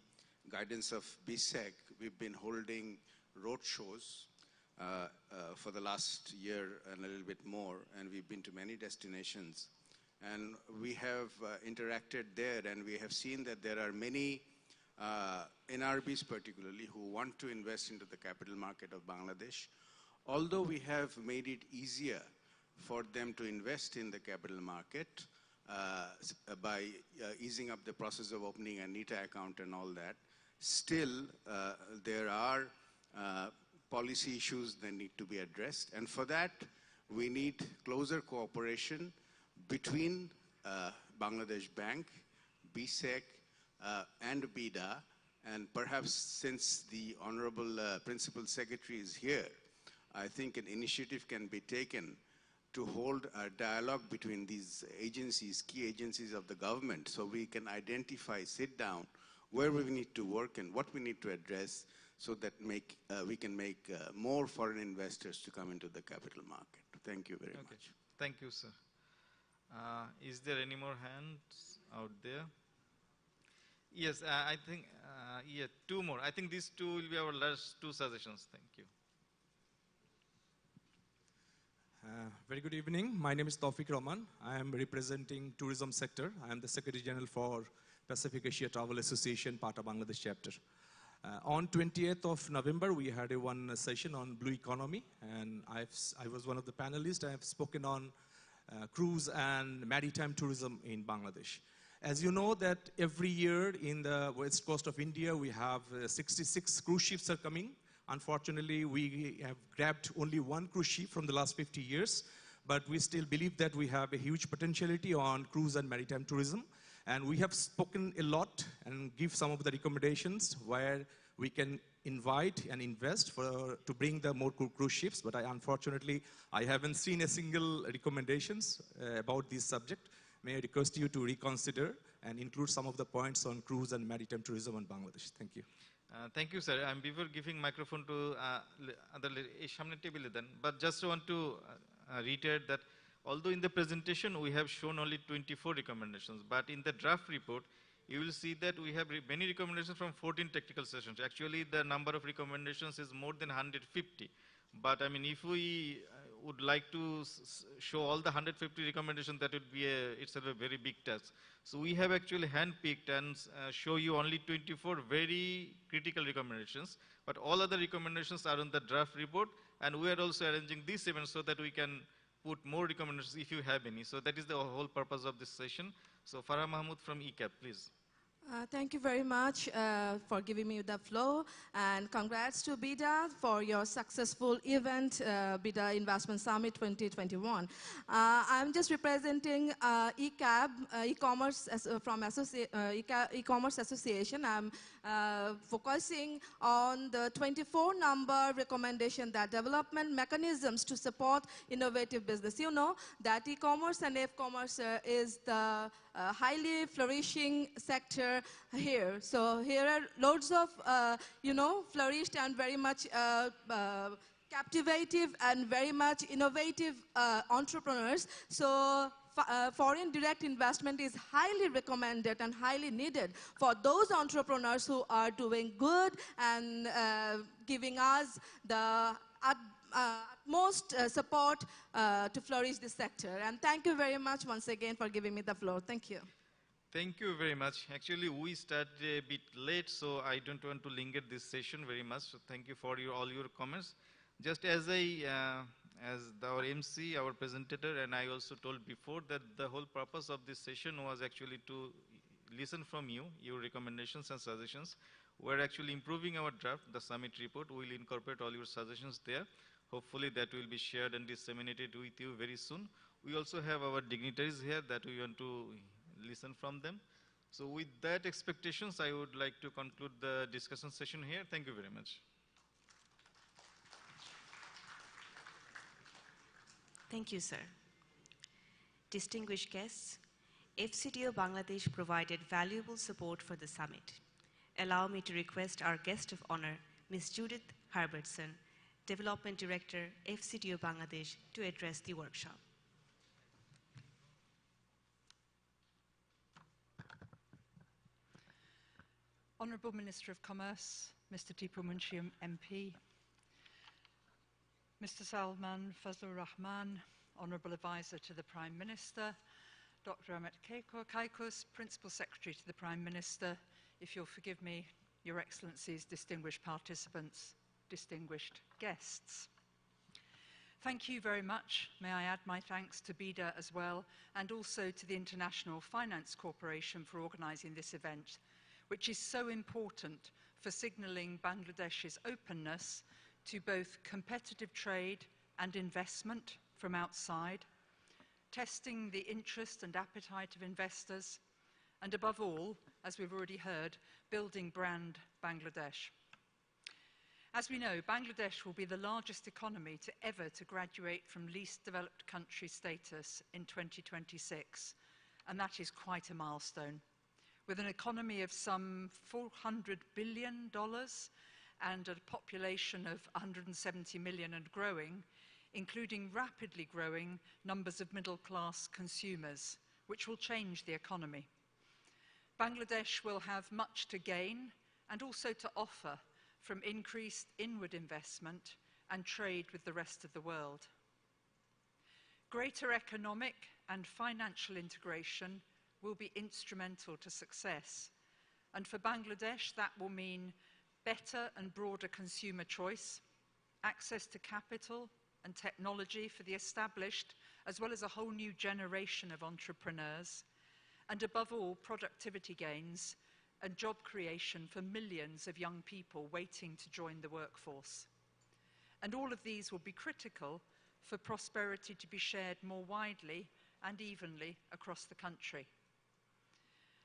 guidance of BSEC, we've been holding road shows for the last year and a little bit more, and we've been to many destinations. and we have interacted there, and we have seen that there are many NRBs particularly who want to invest into the capital market of Bangladesh. Although we have made it easier for them to invest in the capital market by easing up the process of opening a NITA account and all that, still there are policy issues that need to be addressed. And for that, we need closer cooperation between Bangladesh Bank, BSEC, and BIDA. And perhaps since the Honorable Principal Secretary is here, I think an initiative can be taken to hold a dialogue between these agencies, key agencies of the government, so we can identify, sit down, where we need to work and what we need to address, so that we can make more foreign investors to come into the capital market. Thank you very much. Thank you, sir. Is there any more hands out there? Yes, I think, yeah, two more. I think these two will be our last two suggestions. Thank you. Very good evening. My name is Tawfiq Rahman. I am representing tourism sector. I am the Secretary General for Pacific Asia Travel Association, Pata Bangladesh chapter. On 20th of November, we had one session on blue economy, and I was one of the panelists. I have spoken on cruise and maritime tourism in Bangladesh. As you know that every year in the west coast of India, we have 66 cruise ships are coming. Unfortunately, we have grabbed only one cruise ship from the last 50 years, but we still believe that we have a huge potentiality on cruise and maritime tourism. And we have spoken a lot and give some of the recommendations where we can invite and invest to bring the more cruise ships. But unfortunately, I haven't seen a single recommendations about this subject. May I request you to reconsider and include some of the points on cruise and maritime tourism in Bangladesh. Thank you. Thank you, sir. I'm before giving microphone to other table, but just want to reiterate that although in the presentation we have shown only 24 recommendations, but in the draft report you will see that we have many recommendations from 14 technical sessions. Actually, the number of recommendations is more than 150. But I mean, if we would like to show all the 150 recommendations, that would be itself a very big task. So we have actually handpicked and show you only 24 very critical recommendations, but all other recommendations are on the draft report, and we are also arranging this event so that we can put more recommendations if you have any. So that is the whole purpose of this session. So Farah Mahmood from ECAP, please. Thank you very much for giving me the floor, and congrats to BIDA for your successful event, BIDA Investment Summit 2021. I'm just representing ECAB, e-commerce from e-commerce association. I'm focusing on the 24 number recommendation that development mechanisms to support innovative business. You know that e-commerce and F-commerce is the highly flourishing sector here. So here are loads of, flourished and very much captivative and very much innovative entrepreneurs. So foreign direct investment is highly recommended and highly needed for those entrepreneurs who are doing good and giving us the utmost support to flourish this sector. And thank you very much once again for giving me the floor. Thank you. Thank you very much. Actually, we started a bit late, so I don't want to linger this session very much. So thank you for all your comments. Just as our MC, our presenter, and I also told before that the whole purpose of this session was actually to listen from you, your recommendations and suggestions. We're actually improving our draft, the summit report. We'll incorporate all your suggestions there. Hopefully that will be shared and disseminated with you very soon. We also have our dignitaries here that we want to listen from them. So with that expectations, I would like to conclude the discussion session here. Thank you very much. Thank you, sir. Distinguished guests, FCDO Bangladesh provided valuable support for the summit. Allow me to request our guest of honor, Ms. Judith Herbertson, Development Director, FCDO Bangladesh, to address the workshop. Honourable Minister of Commerce, Mr. Tipu Munshiam MP, Mr. Salman Fazlur Rahman, Honourable Advisor to the Prime Minister, Dr. Ahmet Kaikus, Principal Secretary to the Prime Minister, if you'll forgive me, Your Excellencies, distinguished participants, distinguished guests. Thank you very much. May I add my thanks to BIDA as well, and also to the International Finance Corporation for organising this event, which is so important for signalling Bangladesh's openness to both competitive trade and investment from outside, testing the interest and appetite of investors, and above all, as we've already heard, building brand Bangladesh. As we know, Bangladesh will be the largest economy ever to graduate from least developed country status in 2026, and that is quite a milestone. With an economy of some $400 billion and a population of 170 million and growing, including rapidly growing numbers of middle-class consumers, which will change the economy. Bangladesh will have much to gain and also to offer from increased inward investment and trade with the rest of the world. Greater economic and financial integration will be instrumental to success. And for Bangladesh, that will mean better and broader consumer choice, access to capital and technology for the established, as well as a whole new generation of entrepreneurs, and above all, productivity gains and job creation for millions of young people waiting to join the workforce. And all of these will be critical for prosperity to be shared more widely and evenly across the country.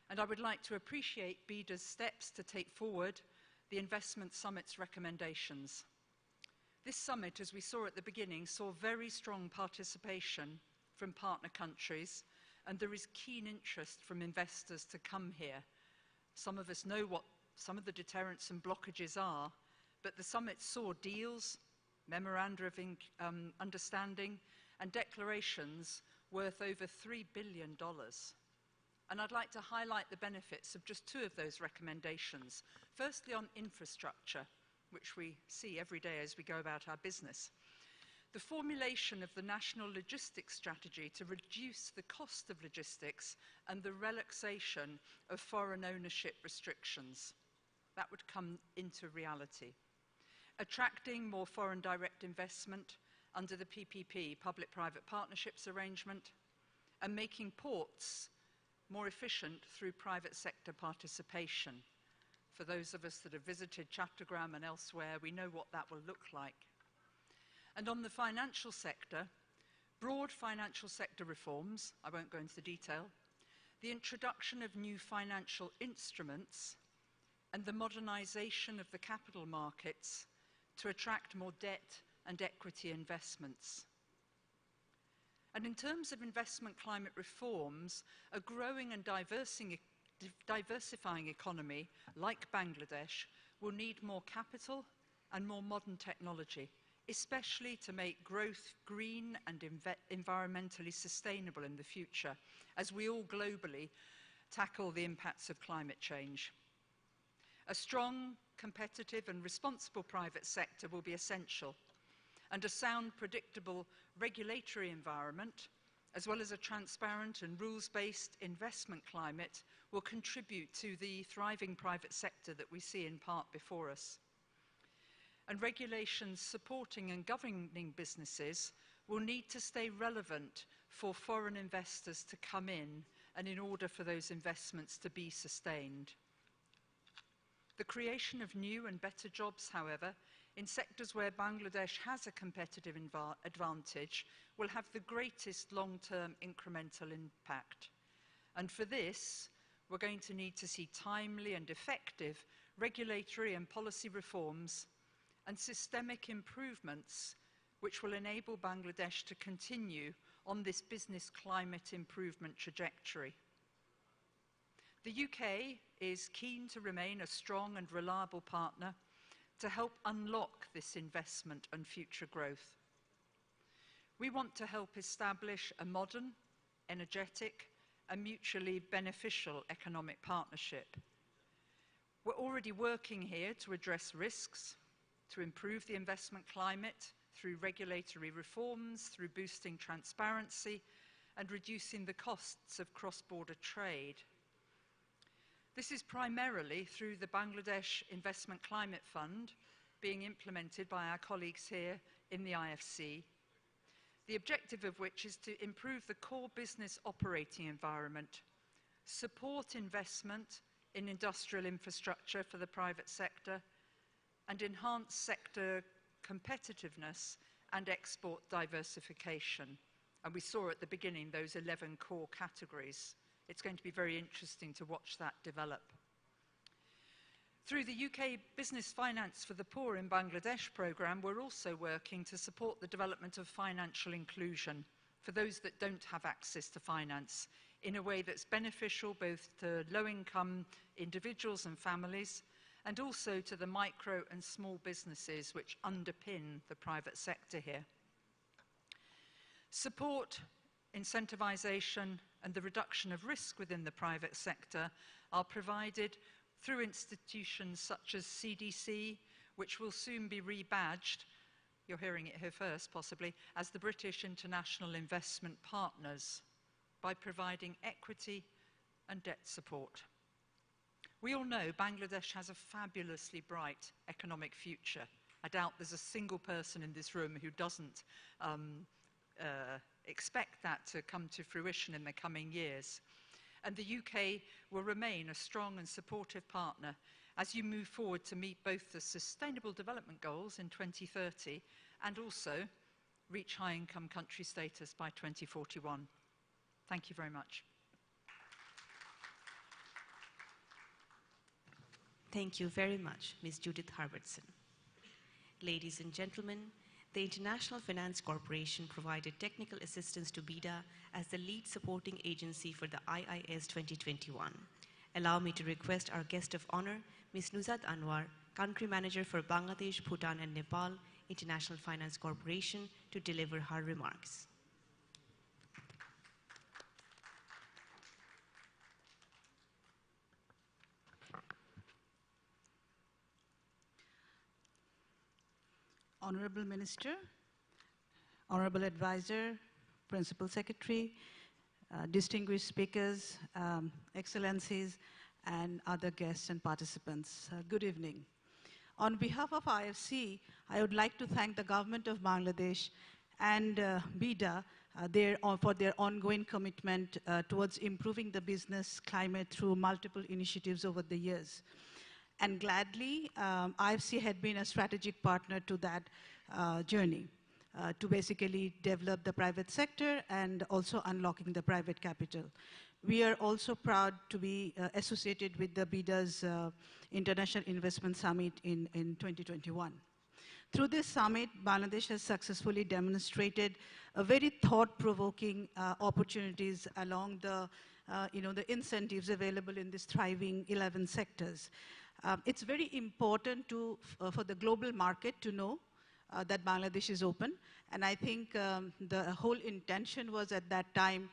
And I would like to appreciate BIDA's steps to take forward the Investment Summit's recommendations. This summit, as we saw at the beginning, saw very strong participation from partner countries, and there is keen interest from investors to come here. Some of us know what some of the deterrents and blockages are, but the summit saw deals, memoranda of understanding, and declarations worth over $3 billion. And I'd like to highlight the benefits of just two of those recommendations. Firstly, on infrastructure, which we see every day as we go about our business. The formulation of the National Logistics Strategy to reduce the cost of logistics and the relaxation of foreign ownership restrictions. That would come into reality. Attracting more foreign direct investment under the PPP, Public-Private Partnerships Arrangement, and making ports more efficient through private sector participation. For those of us that have visited Chattogram and elsewhere, we know what that will look like. And on the financial sector, broad financial sector reforms, I won't go into the detail, the introduction of new financial instruments, and the modernization of the capital markets to attract more debt and equity investments. And in terms of investment climate reforms, a growing and diversifying economy like Bangladesh will need more capital and more modern technology, especially to make growth green and environmentally sustainable in the future, as we all globally tackle the impacts of climate change. A strong, competitive and responsible private sector will be essential, and a sound, predictable regulatory environment, as well as a transparent and rules-based investment climate, will contribute to the thriving private sector that we see in part before us. And regulations supporting and governing businesses will need to stay relevant for foreign investors to come in and in order for those investments to be sustained. The creation of new and better jobs, however, in sectors where Bangladesh has a competitive advantage will have the greatest long-term incremental impact. And for this, we're going to need to see timely and effective regulatory and policy reforms and systemic improvements which will enable Bangladesh to continue on this business climate improvement trajectory. The UK is keen to remain a strong and reliable partner to help unlock this investment and future growth. We want to help establish a modern, energetic, and mutually beneficial economic partnership. We're already working here to address risks, to improve the investment climate through regulatory reforms, through boosting transparency, and reducing the costs of cross-border trade. This is primarily through the Bangladesh Investment Climate Fund being implemented by our colleagues here in the IFC, the objective of which is to improve the core business operating environment, support investment in industrial infrastructure for the private sector, and enhance sector competitiveness and export diversification. And we saw at the beginning those 11 core categories. It's going to be very interesting to watch that develop. Through the UK Business Finance for the Poor in Bangladesh programme, we're also working to support the development of financial inclusion for those that don't have access to finance in a way that's beneficial both to low-income individuals and families and also to the micro and small businesses which underpin the private sector here. Support, incentivisation and the reduction of risk within the private sector are provided through institutions such as CDC, which will soon be rebadged, you're hearing it here first possibly, as the British International Investment Partners, by providing equity and debt support. We all know Bangladesh has a fabulously bright economic future. I doubt there's a single person in this room who doesn't expect that to come to fruition in the coming years. And the UK will remain a strong and supportive partner as you move forward to meet both the Sustainable Development Goals in 2030 and also reach high-income country status by 2041. Thank you very much. Thank you very much, Ms. Judith Harbertson. Ladies and gentlemen, the International Finance Corporation provided technical assistance to BIDA as the lead supporting agency for the IIS 2021. Allow me to request our guest of honor, Ms. Nuzhat Anwar, Country Manager for Bangladesh, Bhutan and Nepal, International Finance Corporation, to deliver her remarks. Honorable Minister, Honorable Advisor, Principal Secretary, distinguished speakers, Excellencies, and other guests and participants, good evening. On behalf of IFC, I would like to thank the Government of Bangladesh and BIDA for their ongoing commitment towards improving the business climate through multiple initiatives over the years. And gladly, IFC had been a strategic partner to that journey to basically develop the private sector and also unlocking the private capital. We are also proud to be associated with the BIDA's International Investment Summit in 2021. Through this summit, Bangladesh has successfully demonstrated a very thought-provoking opportunities along the, the incentives available in these thriving 11 sectors. It's very important for the global market to know that Bangladesh is open. And I think the whole intention was at that time,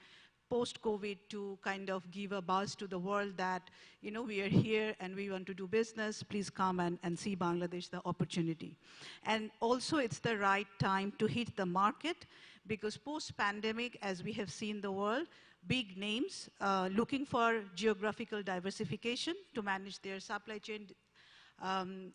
post-COVID, to kind of give a buzz to the world that, we are here and we want to do business. Please come and see Bangladesh, the opportunity. And also it's the right time to hit the market because post-pandemic, as we have seen the world, big names looking for geographical diversification to manage their supply chain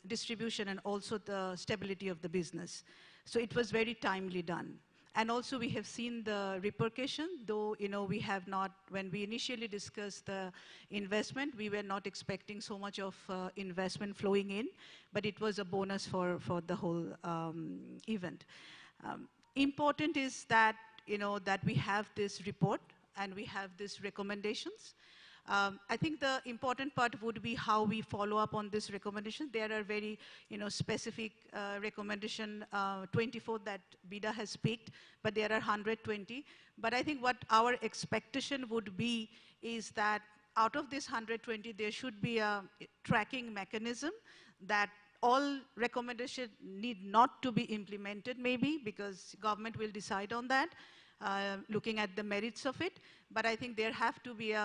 distribution and also the stability of the business. So it was very timely done. And also we have seen the repercussion, though, we have not, when we initially discussed the investment, we were not expecting so much of investment flowing in, but it was a bonus for the whole event. Important is that, that we have this report and we have these recommendations. I think the important part would be how we follow up on this recommendation. There are very, specific recommendation 24 that BIDA has picked, but there are 120. But I think what our expectation would be is that out of this 120, there should be a tracking mechanism that all recommendations need not to be implemented maybe because government will decide on that, looking at the merits of it. But I think there have to be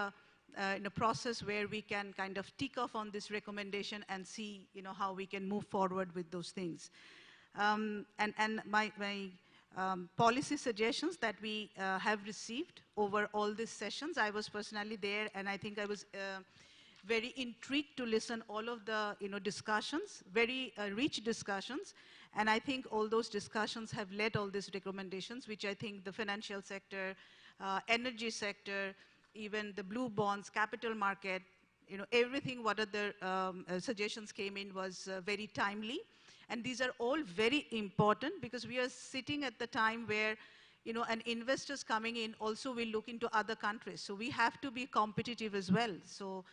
in a process where we can kind of tick off on this recommendation and see, how we can move forward with those things. And my policy suggestions that we have received over all these sessions. I was personally there, and I think I was very intrigued to listen all of the discussions, very rich discussions. And I think all those discussions have led all these recommendations, which I think the financial sector, energy sector, even the blue bonds, capital market, everything, what other suggestions came in was very timely. And these are all very important because we are sitting at the time where, and investors coming in also will look into other countries. So we have to be competitive as well. So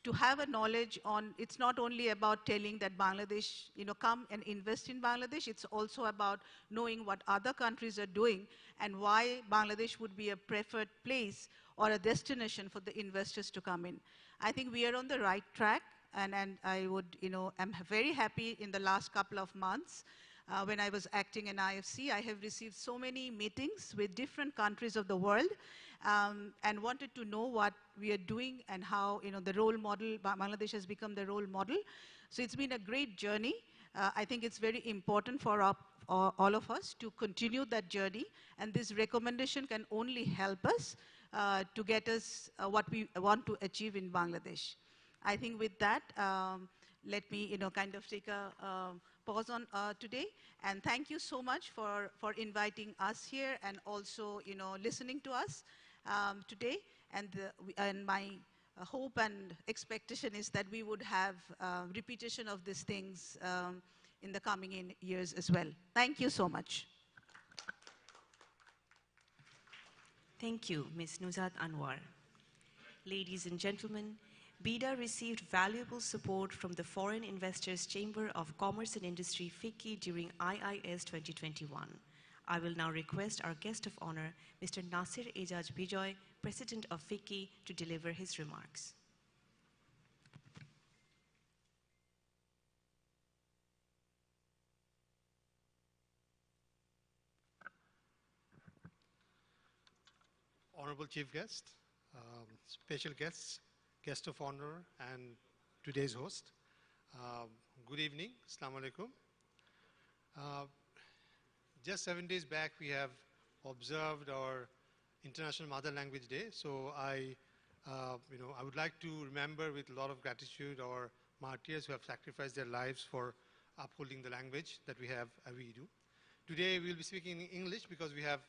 to have a knowledge on, it's not only about telling that Bangladesh, come and invest in Bangladesh, it's also about knowing what other countries are doing and why Bangladesh would be a preferred place or a destination for the investors to come in. I think we are on the right track, and I would, I'm very happy in the last couple of months when I was acting in IFC, I have received so many meetings with different countries of the world and wanted to know what we are doing and how, the role model, Bangladesh has become the role model. So it's been a great journey. I think it's very important for all of us to continue that journey, and this recommendation can only help us to get us what we want to achieve in Bangladesh. I think with that, let me, kind of take a pause on today. And thank you so much for inviting us here and also, listening to us today. And my hope and expectation is that we would have repetition of these things in the coming years as well. Thank you so much. Thank you, Ms. Nuzhat Anwar. Ladies and gentlemen, BIDA received valuable support from the Foreign Investors Chamber of Commerce and Industry, FICCI, during IIS 2021. I will now request our guest of honor, Mr. Nasir Ejaz Bijoy, President of FICCI, to deliver his remarks. Honorable Chief Guest, special guests, guest of honor, and today's host. Good evening, Assalamu alaikum. Just 7 days back, we have observed our International Mother Language Day. So I would like to remember with a lot of gratitude our martyrs who have sacrificed their lives for upholding the language that we have, we do. Today, we'll be speaking in English because we have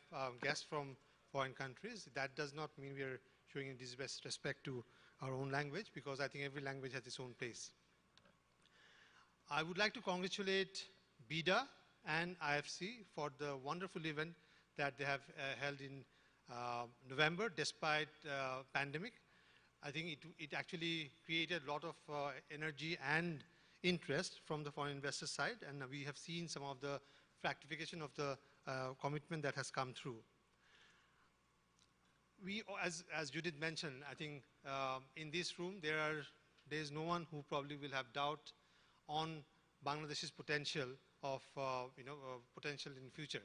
guests from foreign countries. That does not mean we are showing disrespect to our own language, because I think every language has its own place. I would like to congratulate BIDA and IFC for the wonderful event that they have held in November, despite pandemic. I think it actually created a lot of energy and interest from the foreign investor side, and we have seen some of the fructification of the commitment that has come through. We, as Judith mentioned, I think in this room there is no one who probably will have doubt on Bangladesh's potential of potential in future.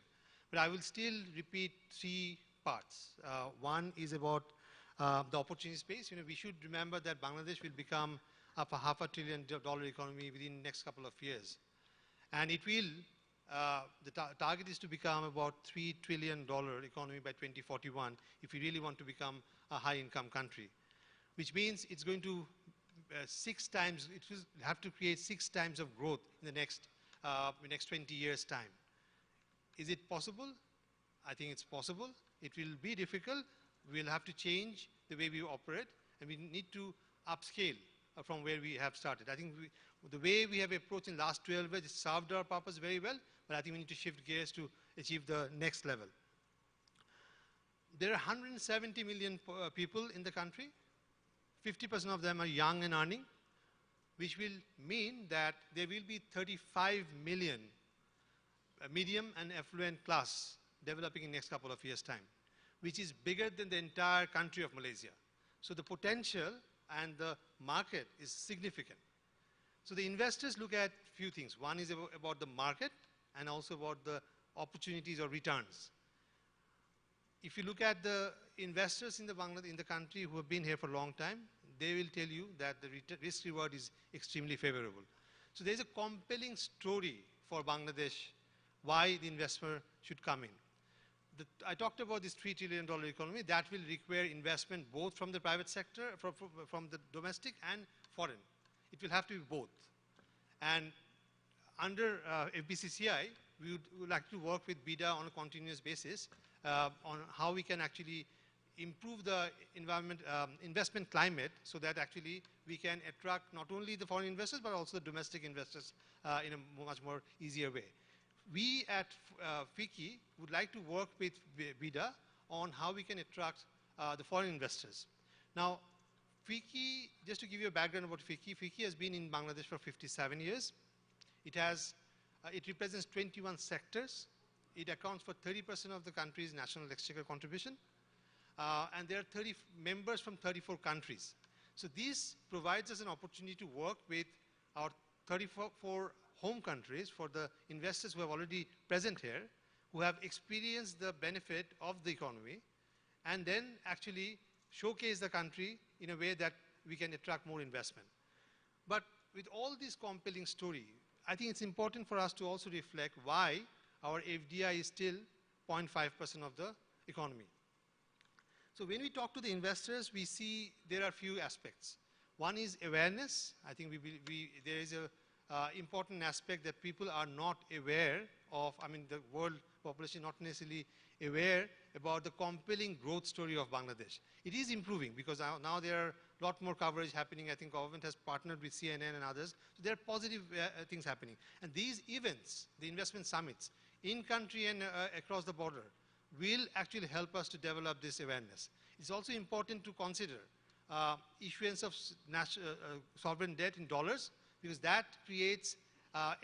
But I will still repeat three parts. One is about the opportunity space. We should remember that Bangladesh will become a $500 billion economy within the next couple of years, and it will. The target is to become about $3 trillion economy by 2041 if we really want to become a high-income country, which means it's going to it will have to create 6 times of growth in the next 20 years' time. Is it possible? I think it's possible. It will be difficult. We'll have to change the way we operate, and we need to upscale from where we have started. I think the way we have approached in the last 12 years, it served our purpose very well, but I think we need to shift gears to achieve the next level. There are 170 million people in the country. 50% of them are young and earning, which will mean that there will be 35 million medium and affluent class developing in the next couple of years' time, which is bigger than the entire country of Malaysia. So the potential and the market is significant. So the investors look at a few things. One is about the market and also about the opportunities or returns. If you look at the investors in the country who have been here for a long time, they will tell you that the risk reward is extremely favorable. So there's a compelling story for Bangladesh why the investor should come in. I talked about this $3 trillion economy. That will require investment both from the private sector, from the domestic and foreign. It will have to be both. And under FBCCI, we would like to work with BIDA on a continuous basis on how we can actually improve the investment climate so that actually we can attract not only the foreign investors but also the domestic investors in a much more easier way. We at FICCI would like to work with BIDA on how we can attract the foreign investors. Now, FICCI, just to give you a background about FICCI, FICCI has been in Bangladesh for 57 years. It represents 21 sectors. It accounts for 30% of the country's national exchequer contribution. And there are 30 members from 34 countries. So this provides us an opportunity to work with our 34 home countries for the investors who have already present here, who have experienced the benefit of the economy, and then actually showcase the country in a way that we can attract more investment. But with all this compelling story, I think it's important for us to also reflect why our FDI is still 0.5% of the economy. So when we talk to the investors, we see there are few aspects. One is awareness. I think there is a important aspect that people are not aware of. I mean, the world population not necessarily aware about the compelling growth story of Bangladesh. It is improving because now there are a lot more coverage happening. I think government has partnered with CNN and others. So there are positive things happening. And these events, the investment summits, in country and across the border, will actually help us to develop this awareness. It's also important to consider issuance of sovereign debt in dollars, because that creates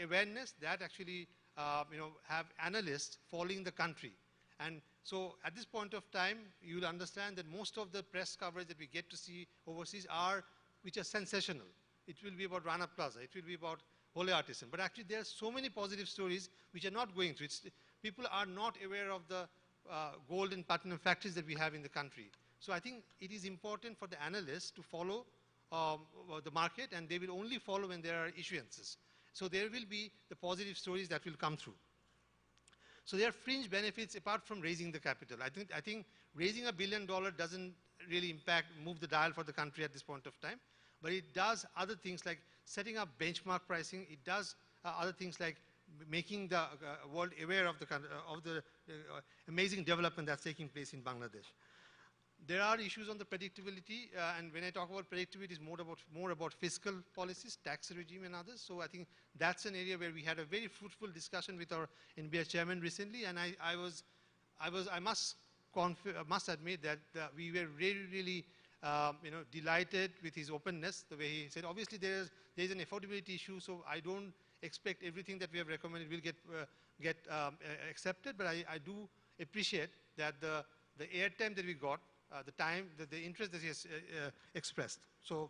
awareness that actually have analysts following the country. And so at this point of time, you will understand that most of the press coverage that we get to see overseas which are sensational. It will be about Rana Plaza. It will be about Holy Artisan. But actually there are so many positive stories which are not going through. People are not aware of the gold and platinum factories that we have in the country. So I think it is important for the analysts to follow the market, and they will only follow when there are issuances. So there will be the positive stories that will come through. So there are fringe benefits apart from raising the capital. I think raising $1 billion doesn't really move the dial for the country at this point of time, but it does other things like setting up benchmark pricing. It does other things like making the world aware of the amazing development that's taking place in Bangladesh. There are issues on the predictability, and when I talk about predictability, it's more about fiscal policies, tax regime and others. So I think that's an area where we had a very fruitful discussion with our NBI chairman recently, and I must admit that we were really delighted with his openness, the way he said, obviously there is an affordability issue, so I don't expect everything that we have recommended will get accepted, but I do appreciate that the airtime that we got, the interest that he has expressed. So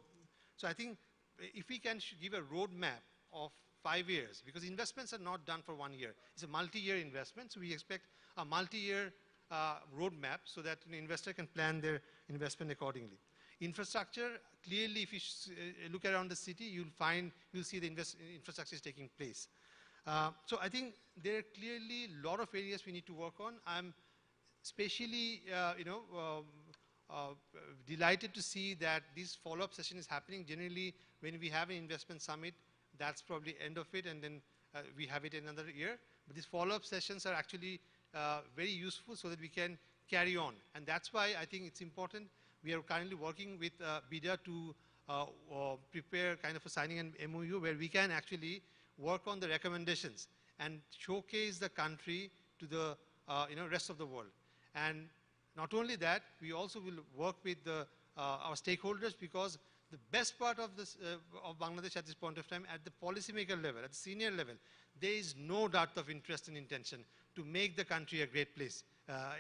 I think if we can give a roadmap of 5 years, because investments are not done for 1 year. It's a multi-year investment, so we expect a multi-year roadmap so that an investor can plan their investment accordingly. Infrastructure, clearly if you look around the city, you'll see the infrastructure is taking place. So I think there are clearly a lot of areas we need to work on. I'm especially delighted to see that this follow-up session is happening. Generally, when we have an investment summit, that's probably end of it, and then we have it another year. But these follow-up sessions are actually very useful so that we can carry on. And that's why I think it's important. We are currently working with BIDA to prepare kind of a signing an MOU where we can actually work on the recommendations and showcase the country to the rest of the world. And not only that, we also will work with our stakeholders, because the best part of Bangladesh at this point of time, at the policymaker level, at the senior level, there is no dearth of interest and intention to make the country a great place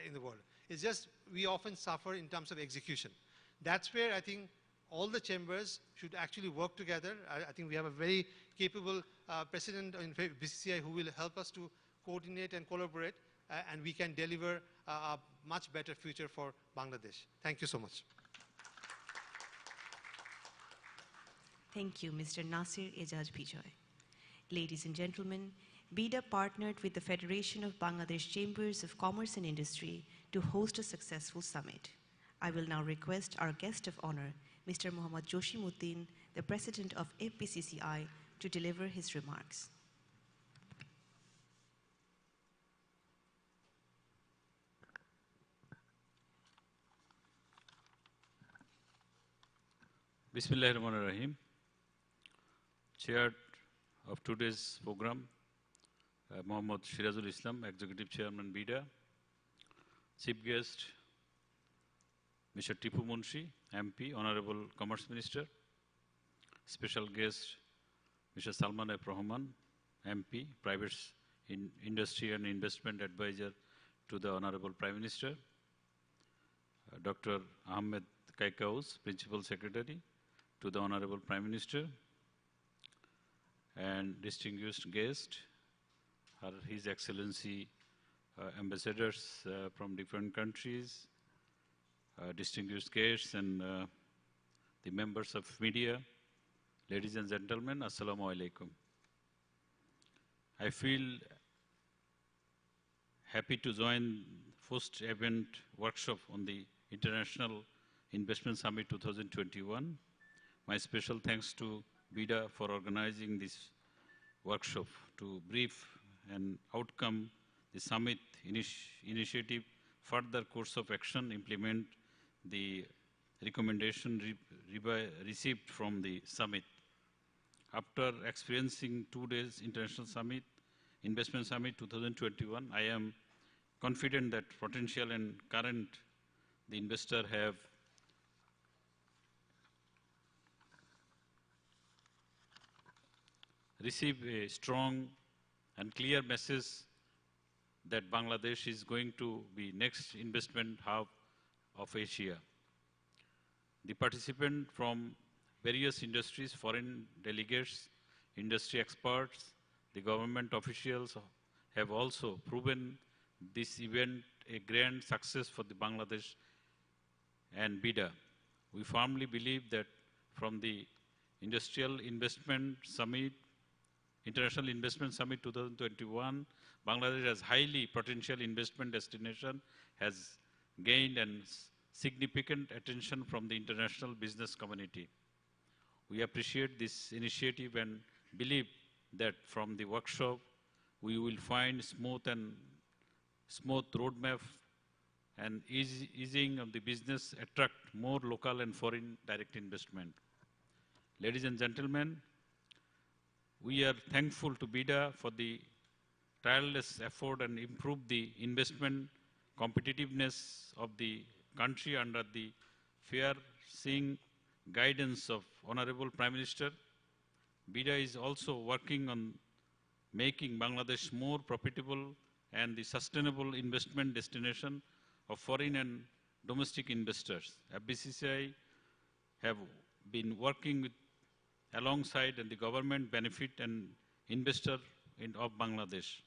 in the world. It's just we often suffer in terms of execution. That's where I think all the chambers should actually work together. I think we have a very capable president in BCCI who will help us to coordinate and collaborate, and we can deliver a much better future for Bangladesh. Thank you so much. Thank you, Mr. Nasir Ejaz Bijoy. Ladies and gentlemen, BIDA partnered with the Federation of Bangladesh Chambers of Commerce and Industry to host a successful summit. I will now request our guest of honor, Mr. Mohammad Joshimuddin, the President of FBCCI, to deliver his remarks. Bismillahirrahmanirrahim. Chair of today's program, Mohammad Shirazul Islam, Executive Chairman BIDA. Chief guest, Mr. Tipu Munshi, MP, Honorable Commerce Minister. Special guest, Mr. Salman F. Rahman, MP, Private Industry and Investment Advisor to the Honorable Prime Minister. Dr. Ahmed Kaikaus, Principal Secretary to the Honorable Prime Minister. And distinguished guest, His Excellency ambassadors from different countries, distinguished guests and the members of media, ladies and gentlemen, Assalamu alaikum. I feel happy to join first event workshop on the International Investment Summit 2021. My special thanks to BIDA for organizing this workshop to brief and outcome the summit initiative, further course of action, implement the recommendation received from the summit. After experiencing 2 days International Summit, Investment Summit 2021, I am confident that potential and current the investor have received a strong and clear message that Bangladesh is going to be next investment hub of Asia. The participants from various industries, foreign delegates, industry experts, the government officials have also proven this event a grand success for the Bangladesh and BIDA. We firmly believe that from the Industrial Investment Summit, International Investment Summit 2021, Bangladesh as highly potential investment destination has gained and significant attention from the international business community. We appreciate this initiative and believe that from the workshop, we will find smooth roadmap and easing of the business attract more local and foreign direct investment. Ladies and gentlemen, we are thankful to BIDA for the tireless effort and improve the investment competitiveness of the country under the fair-seeing guidance of Honorable Prime Minister. BIDA is also working on making Bangladesh more profitable and the sustainable investment destination of foreign and domestic investors. FBCCI have been working alongside and the government benefit and investor of Bangladesh.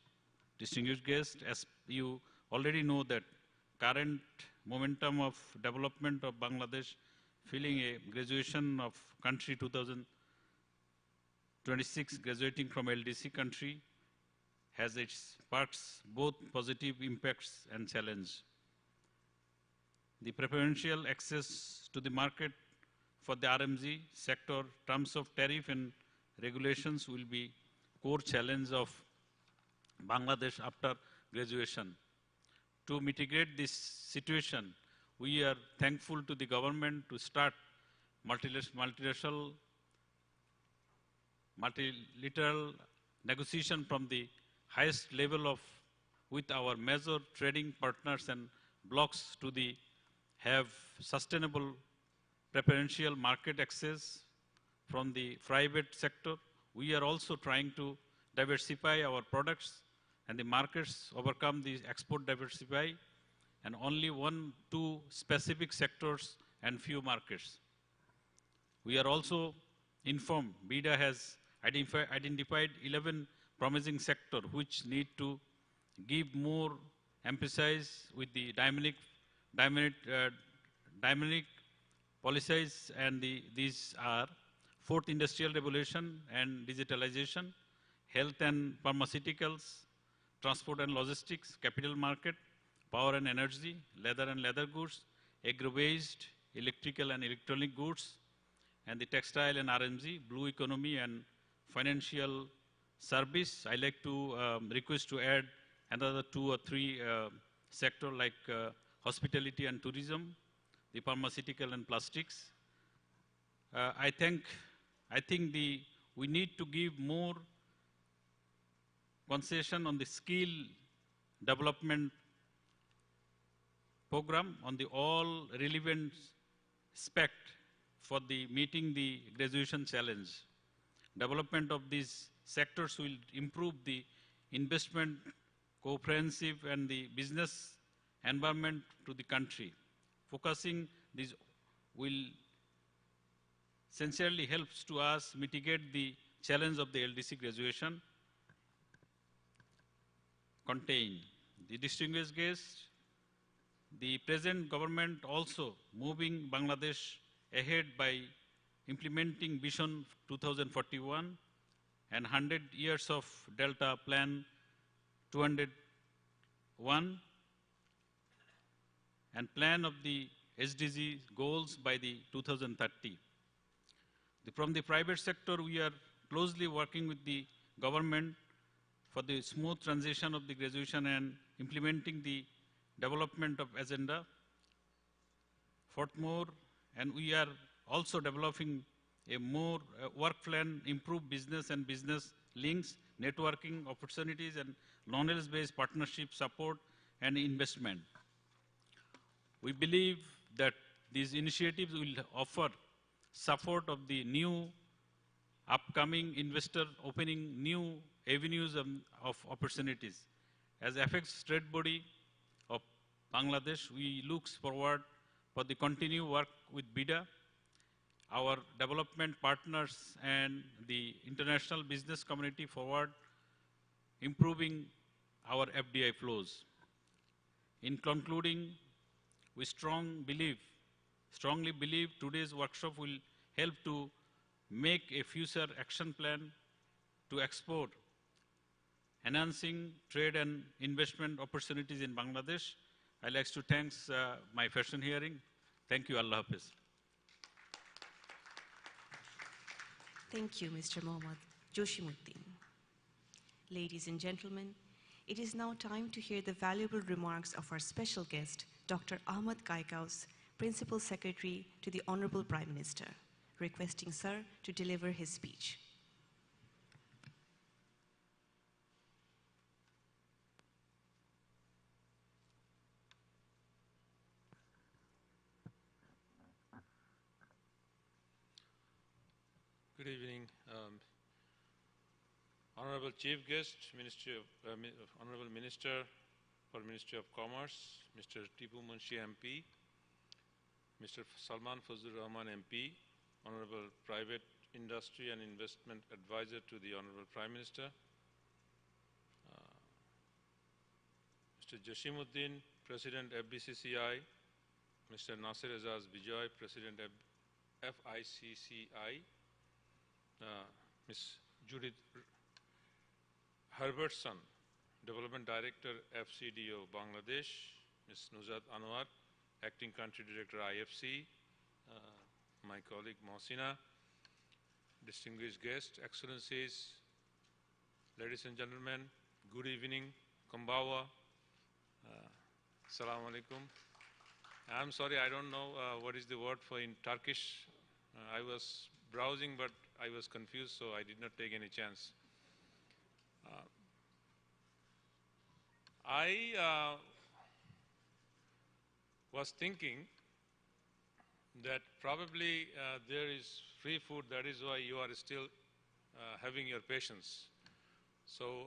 Distinguished guests, as you already know that current momentum of development of Bangladesh, feeling a graduation of country 2026, graduating from LDC country, has its parts, both positive impacts and challenge. The preferential access to the market for the RMG sector, terms of tariff and regulations will be core challenge of Bangladesh after graduation. To mitigate this situation, we are thankful to the government to start multilateral negotiation from the highest level with our major trading partners and blocs to have sustainable preferential market access from the private sector. We are also trying to diversify our products and the markets, overcome the export diversify, and only 1-2 specific sectors and few markets. We are also informed BIDA has identified 11 promising sectors which need to give more emphasis with the dynamic policies, and these are fourth industrial revolution and digitalization, health and pharmaceuticals, transport and logistics, capital market, power and energy, leather and leather goods, agro-based, electrical and electronic goods, and the textile and RMG, blue economy and financial service. I like to request to add another 2 or 3 sector like hospitality and tourism, the pharmaceutical and plastics. I think we need to give more concession on the skill development program on the all relevant aspect for the meeting the graduation challenge. Development of these sectors will improve the investment, comprehensive and the business environment to the country. Focusing this will sincerely helps to us mitigate the challenge of the LDC graduation contain. The distinguished guests, the present government also moving Bangladesh ahead by implementing Vision 2041 and 100 years of Delta Plan 201 and plan of the SDG goals by the 2030. From the private sector, we are closely working with the government for the smooth transition of the graduation and implementing the development of agenda. Furthermore, and we are also developing a more work plan, improve business and business links, networking opportunities and knowledge-based partnership support and investment. We believe that these initiatives will offer support of the new upcoming investor opening new avenues of opportunities. As Apex Trade Body of Bangladesh, we look forward for the continued work with BIDA, our development partners and the international business community forward, improving our FDI flows. In concluding, we strongly believe today's workshop will help to make a future action plan to export, enhancing trade and investment opportunities in Bangladesh. I'd like to thank my fashion hearing. Thank you, Allah Hafiz. Thank you, Mr. Mohammad Joshimuddin. Ladies and gentlemen, it is now time to hear the valuable remarks of our special guest, Dr. Ahmad Kaikaus, Principal Secretary to the Honorable Prime Minister, requesting Sir to deliver his speech. Good evening, Honorable Chief Guest, Honorable Minister for Ministry of Commerce, Mr. Tipu Munshi MP, Mr. Salman Fazlur Rahman MP, Honorable Private Industry and Investment Advisor to the Honorable Prime Minister, Mr. Joshimuddin, President FBCCI, Mr. Nasir Azaz Bijoy, President FICCI, Ms. Judith Herbertson, Development Director, FCDO Bangladesh, Ms. Nuzhat Anwar, Acting Country Director, IFC, my colleague Mohsina, distinguished guests, excellencies, ladies and gentlemen, good evening, Kumbawa, Assalamu alaikum. I'm sorry, I don't know what is the word for in Turkish. I was browsing, but I was confused, so I did not take any chance. I was thinking that probably there is free food, that is why you are still having your patience. So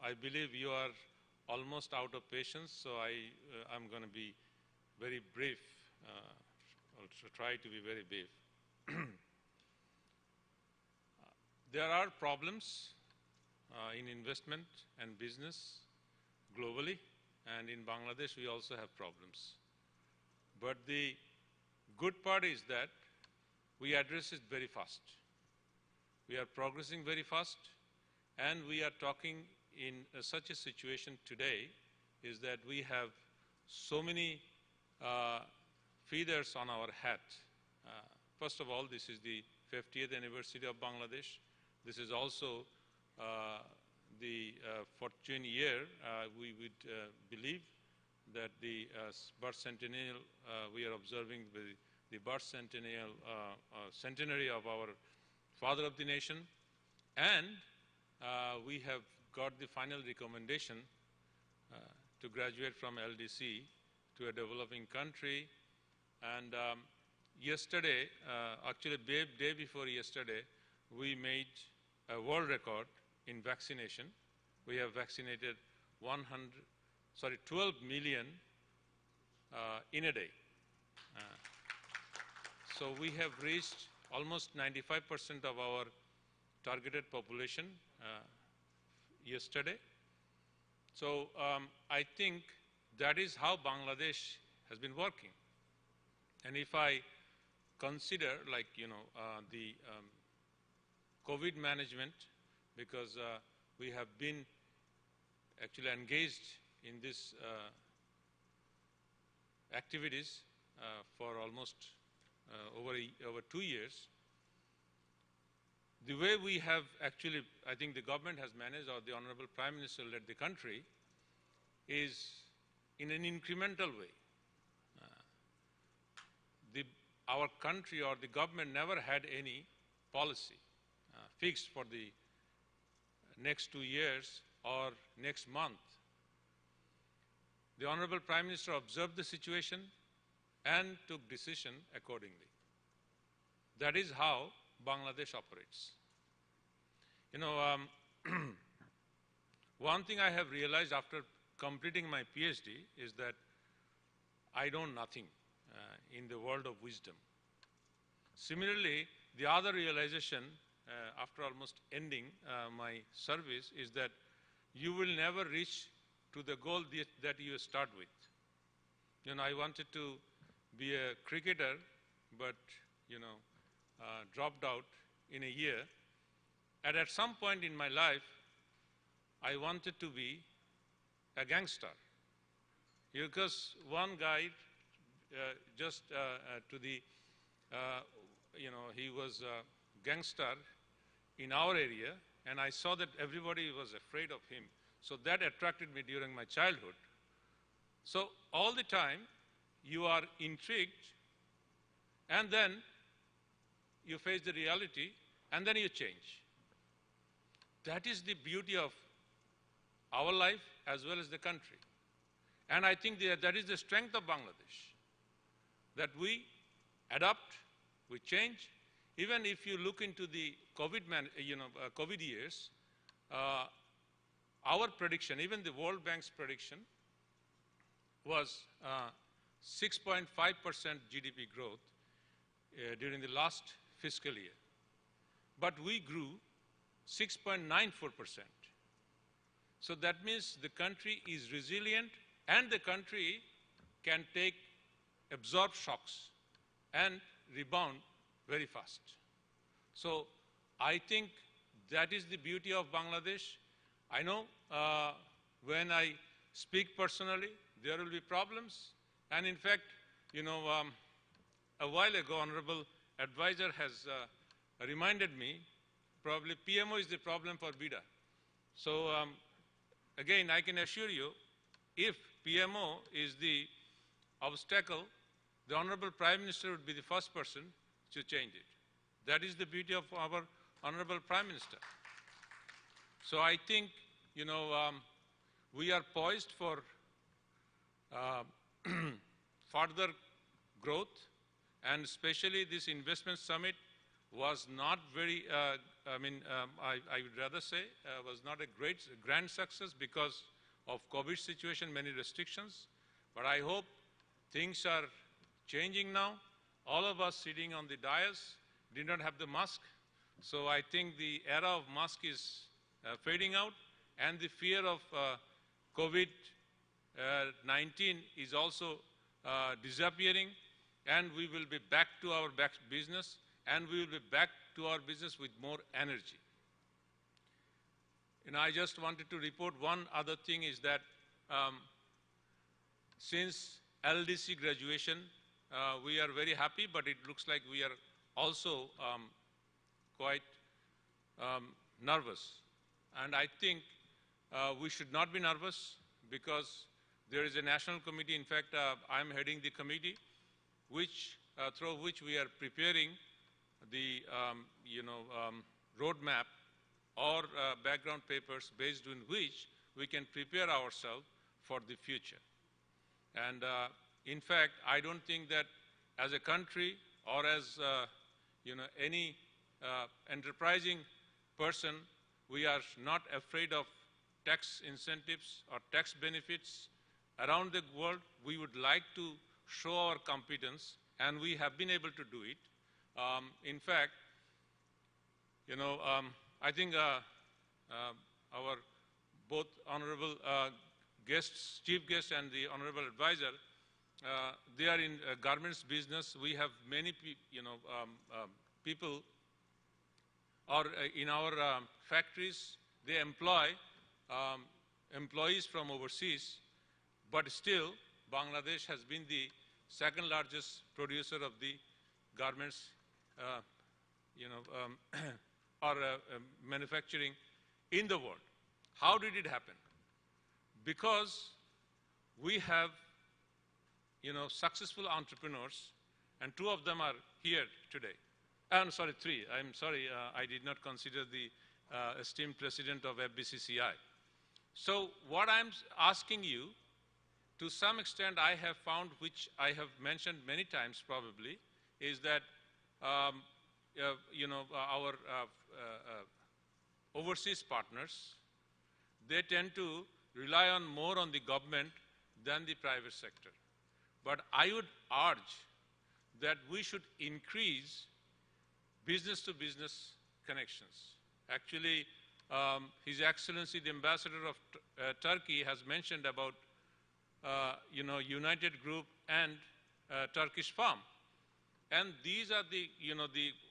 I believe you are almost out of patience, so I'm going to be very brief, I'll try to be very brief. There are problems in investment and business globally, and in Bangladesh we also have problems. But the good part is that we address it very fast. We are progressing very fast, And we are talking in such a situation today is that we have so many feathers on our hat. First of all, this is the 50th anniversary of Bangladesh. This is also the fortune year. We would believe that the birth centennial, we are observing the birth centenary of our father of the nation. And we have got the final recommendation to graduate from LDC to a developing country. And yesterday, actually day before yesterday, we made a world record in vaccination. We have vaccinated 12 million in a day. So we have reached almost 95% of our targeted population yesterday. So I think that is how Bangladesh has been working. And if I consider, like, the COVID management, because we have been actually engaged in this activities for almost over 2 years. The way we have actually, I think the government has managed, or the Honorable Prime Minister led the country, is in an incremental way. Our country or the government never had any policy fixed for the next 2 years or next month. The Honorable Prime Minister observed the situation and took decision accordingly. That is how Bangladesh operates. One thing I have realized after completing my PhD is that I know nothing in the world of wisdom. Similarly, the other realization after almost ending my service is that you will never reach to the goal that you start with. I wanted to be a cricketer, but, dropped out in a year. And at some point in my life, I wanted to be a gangster. Because one guy he was a gangster in our area, and I saw that everybody was afraid of him. So that attracted me during my childhood. So all the time, you are intrigued, and then you face the reality, and then you change. That is the beauty of our life as well as the country. And I think that is the strength of Bangladesh, that we adapt, we change. Even if you look into the COVID years, our prediction, even the World Bank's prediction, was 6.5% GDP growth during the last fiscal year. But we grew 6.94%. So that means the country is resilient, and the country can absorb shocks and rebound very fast. So I think that is the beauty of Bangladesh. I know when I speak personally, there will be problems. And in fact, a while ago, Honorable Advisor has reminded me, probably PMO is the problem for BIDA. So again, I can assure you, if PMO is the obstacle, the Honorable Prime Minister would be the first person to change it. That is the beauty of our Honorable Prime Minister. So I think, we are poised for further growth, and especially this investment summit was not very, I would rather say, was not a grand success because of COVID situation, many restrictions. But I hope things are changing now. All of us sitting on the dais did not have the mask. So I think the era of mask is fading out, and the fear of COVID-19 is also disappearing, and we will be back to our business, and we will be back to our business with more energy. I just wanted to report one other thing is that since LDC graduation, we are very happy, but it looks like we are also quite nervous. And I think we should not be nervous because there is a national committee. In fact, I'm heading the committee through which we are preparing the roadmap or background papers based on which we can prepare ourselves for the future. And in fact, I don't think that as a country or as any enterprising person, we are not afraid of tax incentives or tax benefits around the world. We would like to show our competence, and we have been able to do it. In fact, I think our both honorable guests, chief guest and the honorable advisor, they are in garments business. We have many people or in our factories, they employ employees from overseas, but still Bangladesh has been the second largest producer of the garments or manufacturing in the world. How did it happen? Because we have successful entrepreneurs, and two of them are here today. I'm sorry, three. I'm sorry, I did not consider the esteemed president of FBCCI. So what I'm asking you, to some extent I have found, which I have mentioned many times probably, is that our overseas partners, they tend to rely on more on the government than the private sector. But I would urge that we should increase business-to-business connections. Actually, His Excellency, the Ambassador of Turkey, has mentioned about United Group and Turkish Farm. And these are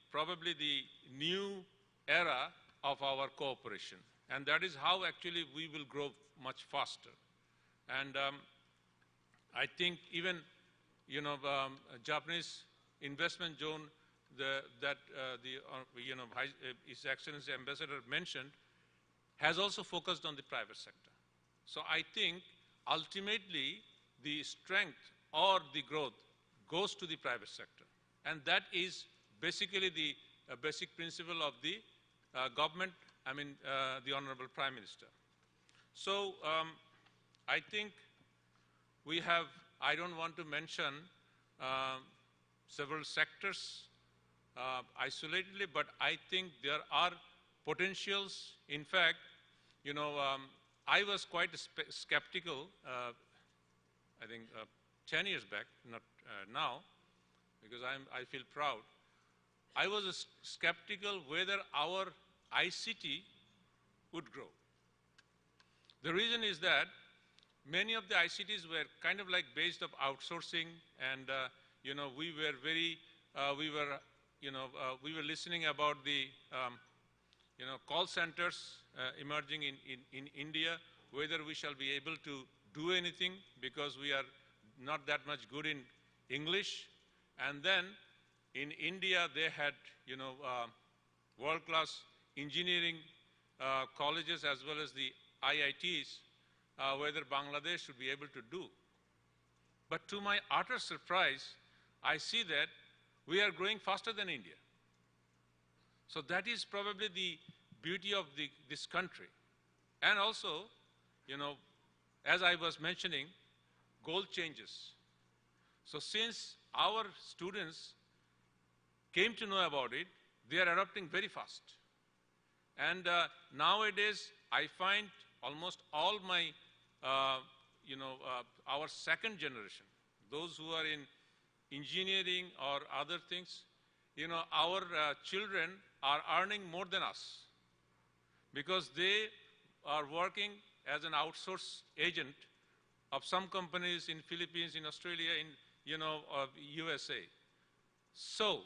probably the new era of our cooperation. And that is how actually we will grow much faster. And I think even, Japanese investment zone His Excellency Ambassador mentioned has also focused on the private sector. So I think ultimately the strength or the growth goes to the private sector. And that is basically the basic principle of the government, the Honorable Prime Minister. So I think we have, I don't want to mention several sectors isolatedly, but I think there are potentials. In fact, I was quite skeptical, I think 10 years back, not now, because I feel proud. I was skeptical whether our ICT would grow. The reason is that many of the ICTs were kind of like based of outsourcing, and we were very, we were listening about the call centers emerging in India, whether we shall be able to do anything because we are not that much good in English. And then in India, they had world-class engineering colleges as well as the IITs, whether Bangladesh should be able to do. But to my utter surprise, I see that we are growing faster than India. So that is probably the beauty of this country. And also, as I was mentioning, goal changes. So since our students came to know about it, they are adopting very fast. And nowadays, I find almost all my, our second generation, those who are in engineering or other things, our children are earning more than us because they are working as an outsource agent of some companies in Philippines, in Australia, in USA. So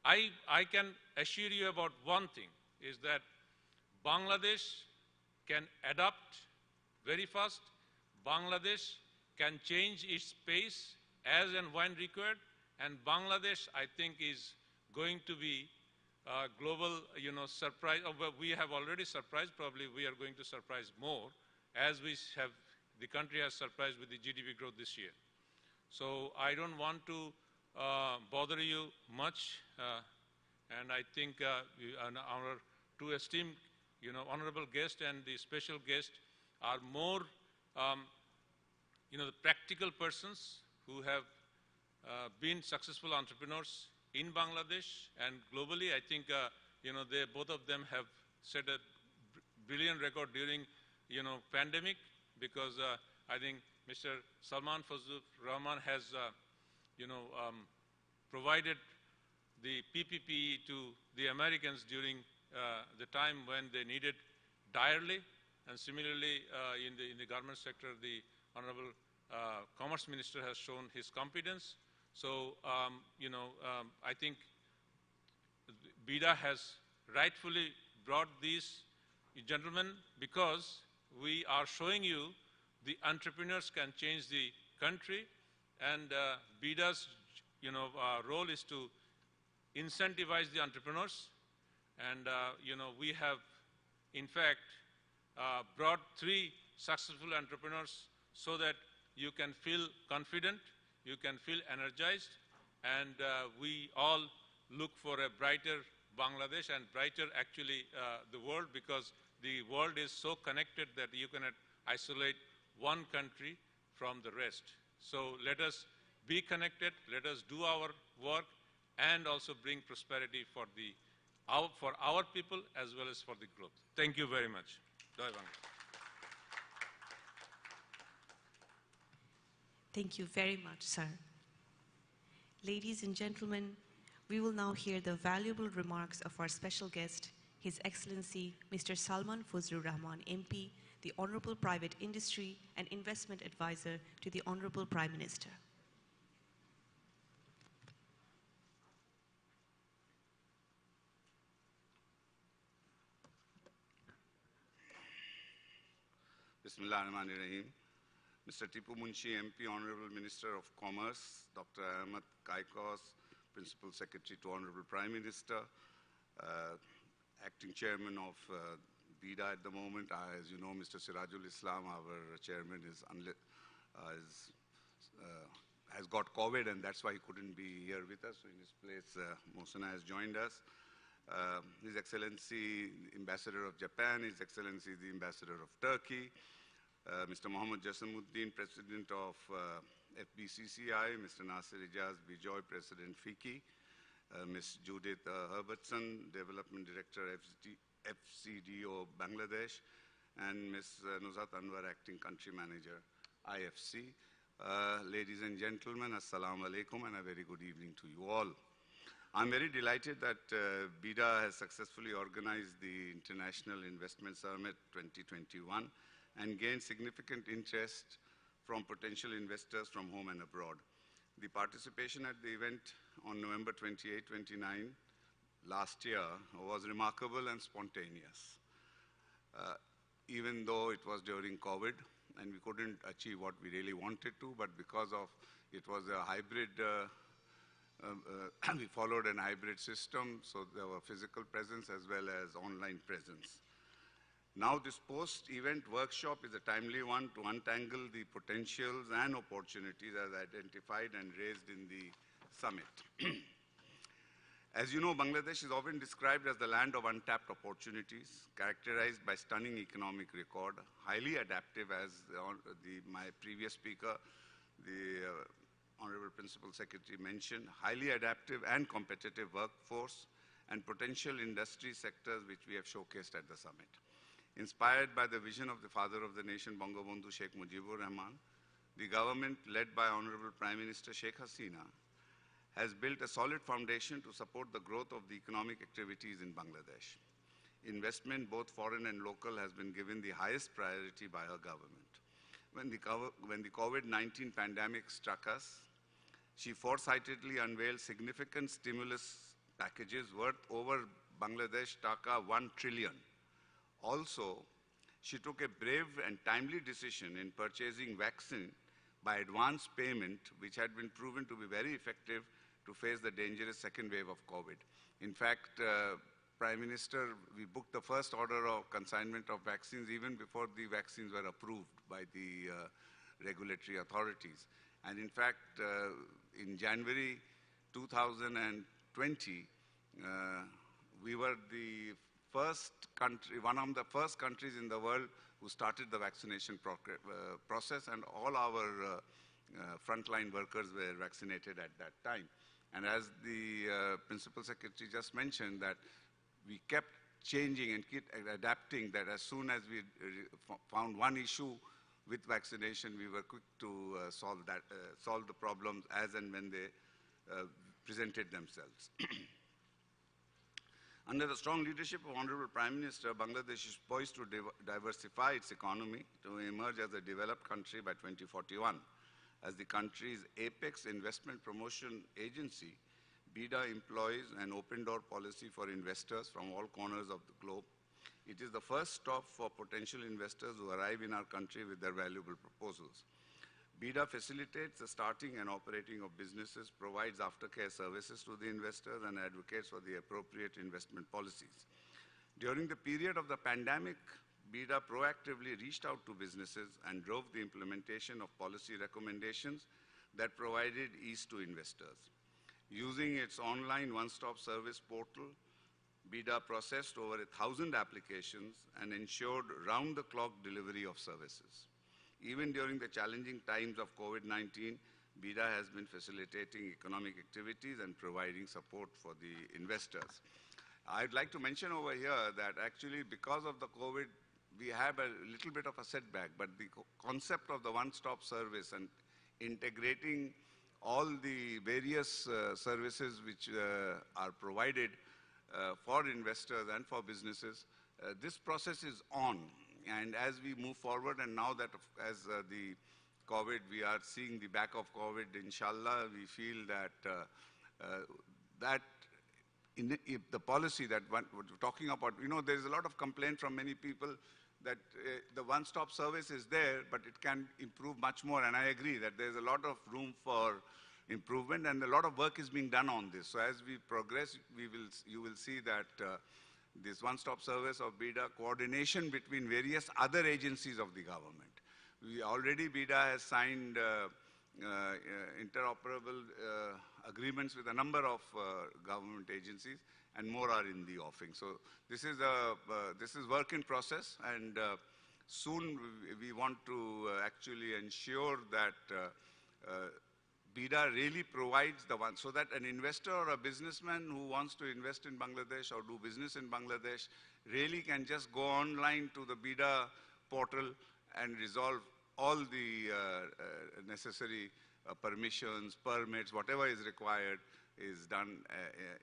I can assure you about one thing, is that Bangladesh can adapt very fast. Bangladesh can change its pace as and when required. And Bangladesh, I think, is going to be a global, surprise. We have already surprised. Probably we are going to surprise more, as the country has surprised with the GDP growth this year. So I don't want to bother you much, and I think our two esteemed, honorable guest and the special guest are more, the practical persons who have been successful entrepreneurs in Bangladesh and globally. I think, both of them have set a brilliant record during, pandemic, because I think Mr. Salman Fazlur Rahman has, provided the PPP to the Americans during the time when they needed direly. And similarly, in the garment sector, the Honorable Commerce Minister has shown his competence. So, I think BIDA has rightfully brought these gentlemen because we are showing you the entrepreneurs can change the country, and BIDA's role is to incentivize the entrepreneurs. And we have in fact brought 3 successful entrepreneurs so that you can feel confident, you can feel energized, and we all look for a brighter Bangladesh and brighter actually the world, because the world is so connected that you cannot isolate one country from the rest. So let us be connected, let us do our work, and also bring prosperity for our people as well as for the globe. Thank you very much. Jai Bangla. Thank you very much, sir. Ladies and gentlemen, we will now hear the valuable remarks of our special guest, His Excellency Mr. Salman Fazlur Rahman, MP, the Honorable Private Industry and Investment Advisor to the Honorable Prime Minister. Bismillah ar-Rahman ar-Rahim. Mr. Tipu Munshi, MP, Honorable Minister of Commerce, Dr. Ahmed Kaikos, Principal Secretary to Honorable Prime Minister, Acting Chairman of BIDA at the moment. As you know, Mr. Sirajul Islam, our chairman, has got COVID, and that's why he couldn't be here with us. So in his place, Mohsena has joined us. His Excellency, Ambassador of Japan, His Excellency, the Ambassador of Turkey, Mr. Mohammad Jasamuddin, President of FBCCI, Mr. Nasir Ijaz Bijoy, President FICCI, Ms. Judith Herbertson, Development Director, FCDO Bangladesh, and Ms. Nuzhat Anwar, Acting Country Manager, IFC. Ladies and gentlemen, Assalamu alaikum, and a very good evening to you all. I'm very delighted that BIDA has successfully organized the International Investment Summit 2021 and gained significant interest from potential investors from home and abroad. The participation at the event on November 28, 29 last year was remarkable and spontaneous. Even though it was during COVID and we couldn't achieve what we really wanted to, but because of it was a hybrid, we followed an hybrid system, so there were physical presence as well as online presence. Now this post-event workshop is a timely one to untangle the potentials and opportunities as identified and raised in the summit. As you know, Bangladesh is often described as the land of untapped opportunities, characterized by stunning economic record, highly adaptive, as my previous speaker, the Honorable Principal Secretary mentioned, highly adaptive and competitive workforce, and potential industry sectors which we have showcased at the summit. Inspired by the vision of the father of the nation, Bangabandhu Sheikh Mujibur Rahman, the government led by Honorable Prime Minister Sheikh Hasina has built a solid foundation to support the growth of the economic activities in Bangladesh. Investment, both foreign and local, has been given the highest priority by her government. When the COVID-19 pandemic struck us, she foresightedly unveiled significant stimulus packages worth over Bangladesh taka 1 trillion, Also, she took a brave and timely decision in purchasing vaccine by advance payment, which had been proven to be very effective to face the dangerous second wave of COVID. In fact, Prime Minister, we booked the first order of consignment of vaccines even before the vaccines were approved by the regulatory authorities. And in fact, in January 2020, we were the first country, one of the first countries in the world who started the vaccination process, and all our frontline workers were vaccinated at that time. And as the Principal Secretary just mentioned, that we kept changing and keep adapting, that as soon as we found one issue with vaccination, we were quick to solve the problems as and when they presented themselves. Under the strong leadership of Honorable Prime Minister, Bangladesh is poised to diversify its economy to emerge as a developed country by 2041. As the country's apex investment promotion agency, BIDA employs an open-door policy for investors from all corners of the globe. It is the first stop for potential investors who arrive in our country with their valuable proposals. BIDA facilitates the starting and operating of businesses, provides aftercare services to the investors, and advocates for the appropriate investment policies. During the period of the pandemic, BIDA proactively reached out to businesses and drove the implementation of policy recommendations that provided ease to investors. Using its online one-stop service portal, BIDA processed over 1,000 applications and ensured round-the-clock delivery of services. Even during the challenging times of COVID-19, BIDA has been facilitating economic activities and providing support for the investors. I'd like to mention over here that actually because of the COVID, we have a little bit of a setback, but the concept of the one-stop service and integrating all the various services which are provided for investors and for businesses, this process is on. And as we move forward, and now that as the COVID, we are seeing the back of COVID, inshallah, we feel that if the policy that we're talking about, there is a lot of complaint from many people that the one-stop service is there, but it can improve much more. And I agree that there's a lot of room for improvement, and a lot of work is being done on this. So as we progress, you will see that this one-stop service of BIDA, coordination between various other agencies of the government. Already BIDA has signed interoperable agreements with a number of government agencies, and more are in the offing. So this is work in process, and soon we want to actually ensure that BIDA really provides the one, so that an investor or a businessman who wants to invest in Bangladesh or do business in Bangladesh really can just go online to the BIDA portal and resolve all the necessary permissions, permits, whatever is required is done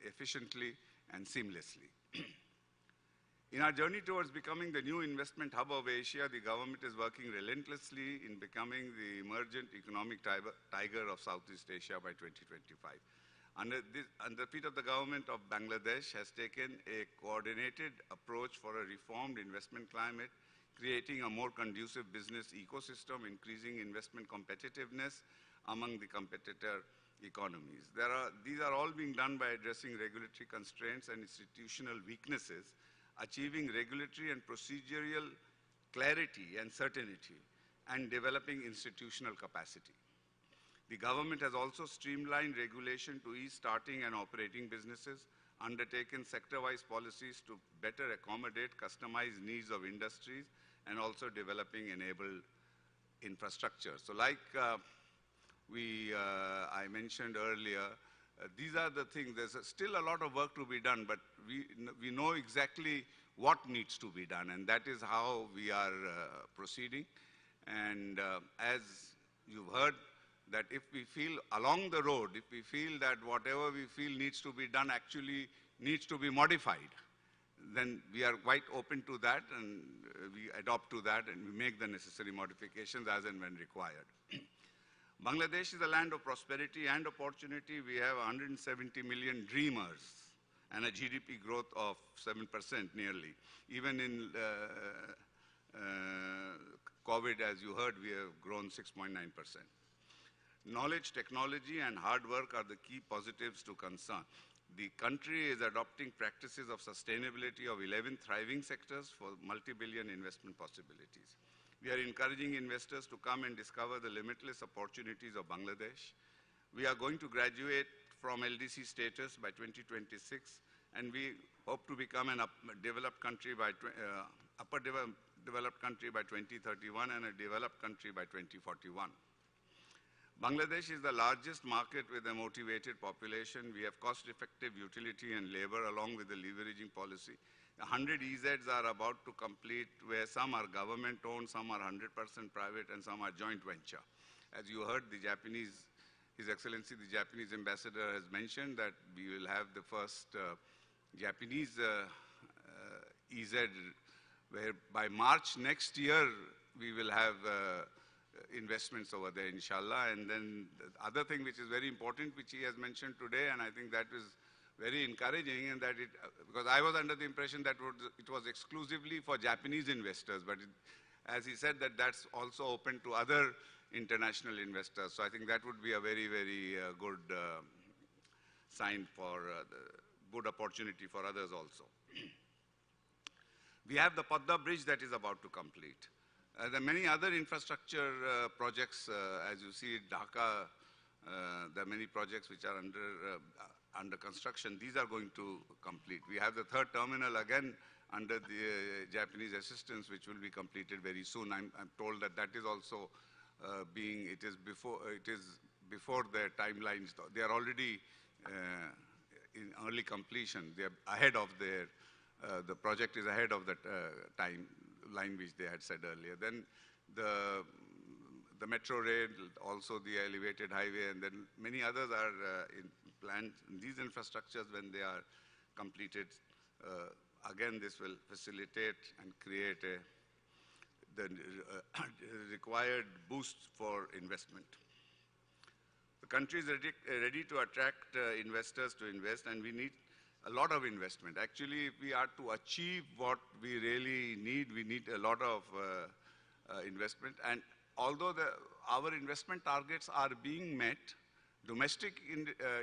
efficiently and seamlessly. In our journey towards becoming the new investment hub of Asia, the government is working relentlessly in becoming the emergent economic tiger of Southeast Asia by 2025. Under the feet of the government of Bangladesh has taken a coordinated approach for a reformed investment climate, creating a more conducive business ecosystem, increasing investment competitiveness among the competitor economies. These are all being done by addressing regulatory constraints and institutional weaknesses, achieving regulatory and procedural clarity and certainty, and developing institutional capacity. The government has also streamlined regulation to ease starting and operating businesses, undertaken sector-wise policies to better accommodate customized needs of industries, and also developing enabled infrastructure. So like I mentioned earlier, these are the things. There's still a lot of work to be done, but we know exactly what needs to be done, and that is how we are proceeding. And as you've heard, that if we feel along the road, if we feel that whatever we feel needs to be done actually needs to be modified, then we are quite open to that, and we adopt to that, and we make the necessary modifications as and when required. Bangladesh is a land of prosperity and opportunity. We have 170 million dreamers, and a GDP growth of 7% nearly. Even in COVID, as you heard, we have grown 6.9%. Knowledge, technology, and hard work are the key positives to concern. The country is adopting practices of sustainability of 11 thriving sectors for multi-billion investment possibilities. We are encouraging investors to come and discover the limitless opportunities of Bangladesh. We are going to graduate from LDC status by 2026, and we hope to become an upper developed country by 2031 and a developed country by 2041. Bangladesh is the largest market with a motivated population. We have cost-effective utility and labor along with the leveraging policy. 100 EZs are about to complete, where some are government-owned, some are 100% private, and some are joint venture. As you heard, the Japanese, His Excellency, the Japanese ambassador has mentioned that we will have the first Japanese EZ, where by March next year, we will have investments over there, inshallah. And then the other thing which is very important, which he has mentioned today, and I think that is very encouraging, and that because I was under the impression that it was exclusively for Japanese investors, but as he said, that's also open to other international investors. So I think that would be a very, very good sign for the good opportunity for others also. We have the Padda Bridge that is about to complete. There are many other infrastructure projects, as you see, Dhaka, there are many projects which are under construction. These are going to complete. We have the third terminal again under the Japanese assistance, which will be completed very soon. I'm told that that is also it is before their timelines. They are already in early completion. They are ahead of the project is ahead of the timeline which they had said earlier. Then the metro rail, also the elevated highway, and then many others are in planned. These infrastructures, when they are completed, again, this will facilitate and create the required boost for investment. The country is ready to attract investors to invest, and we need a lot of investment. Actually, if we are to achieve what we really need, we need a lot of investment. And although our investment targets are being met, domestic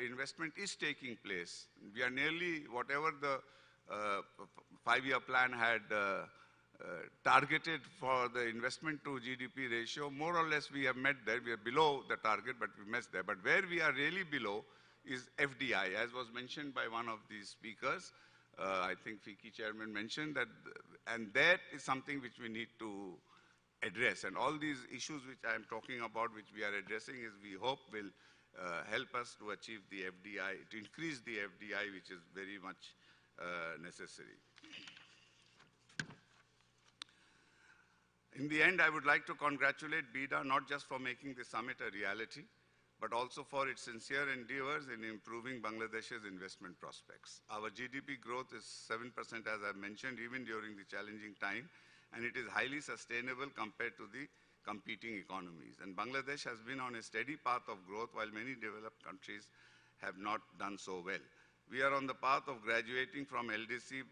investment is taking place. We are nearly, whatever the 5-year plan had targeted for the investment to GDP ratio, more or less we have met there. We are below the target, but we missed there. But where we are really below is FDI, as was mentioned by one of the speakers. I think FICCI chairman mentioned that, and that is something which we need to address. And all these issues which I am talking about, which we are addressing, is we hope will help us to achieve the FDI, to increase the FDI, which is very much necessary. In the end, I would like to congratulate BIDA not just for making the summit a reality, but also for its sincere endeavors in improving Bangladesh's investment prospects. Our GDP growth is 7%, as I mentioned, even during the challenging time, and it is highly sustainable compared to the competing economies. And Bangladesh has been on a steady path of growth, while many developed countries have not done so well. We are on the path of graduating from LDC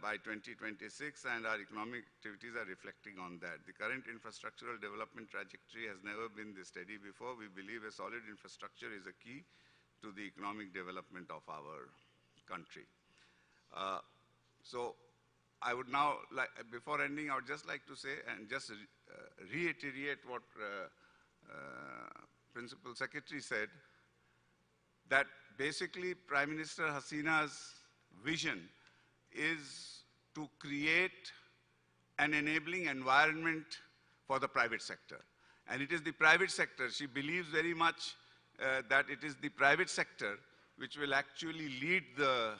by 2026, and our economic activities are reflecting on that. The current infrastructural development trajectory has never been this steady before. We believe a solid infrastructure is a key to the economic development of our country. So I would now, before ending, I would just like to say and just reiterate what Principal Secretary said, that basically Prime Minister Hasina's vision is to create an enabling environment for the private sector. And it is the private sector, she believes very much that it is the private sector which will actually lead the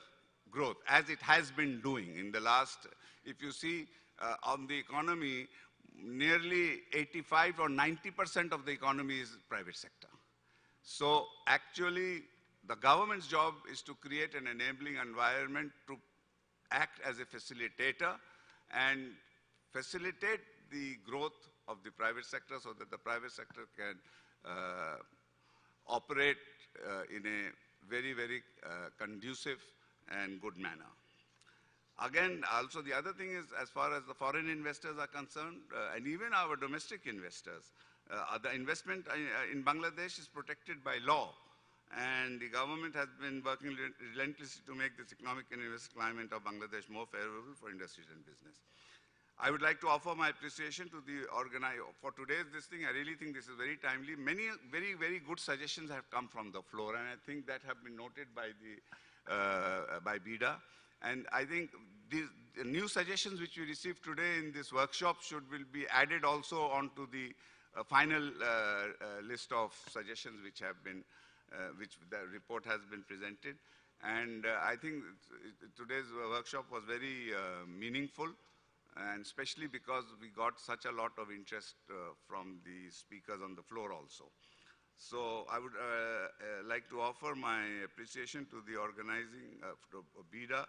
growth, as it has been doing in the last, if you see on the economy, nearly 85 or 90% of the economy is private sector. So actually, the government's job is to create an enabling environment to act as a facilitator and facilitate the growth of the private sector so that the private sector can operate in a very, very conducive and good manner. Again, also the other thing is, as far as the foreign investors are concerned, and even our domestic investors, the investment in Bangladesh is protected by law, and the government has been working relentlessly to make this economic and investment climate of Bangladesh more favorable for industries and business. I would like to offer my appreciation to the organizer for today's this thing. I really think this is very timely. Many very, very good suggestions have come from the floor, and I think that have been noted by BIDA. And I think these new suggestions which we received today in this workshop will be added also onto the final list of suggestions which have been, which the report has been presented. And I think today's workshop was very meaningful, and especially because we got such a lot of interest from the speakers on the floor also. So I would like to offer my appreciation to the organizing to BIDA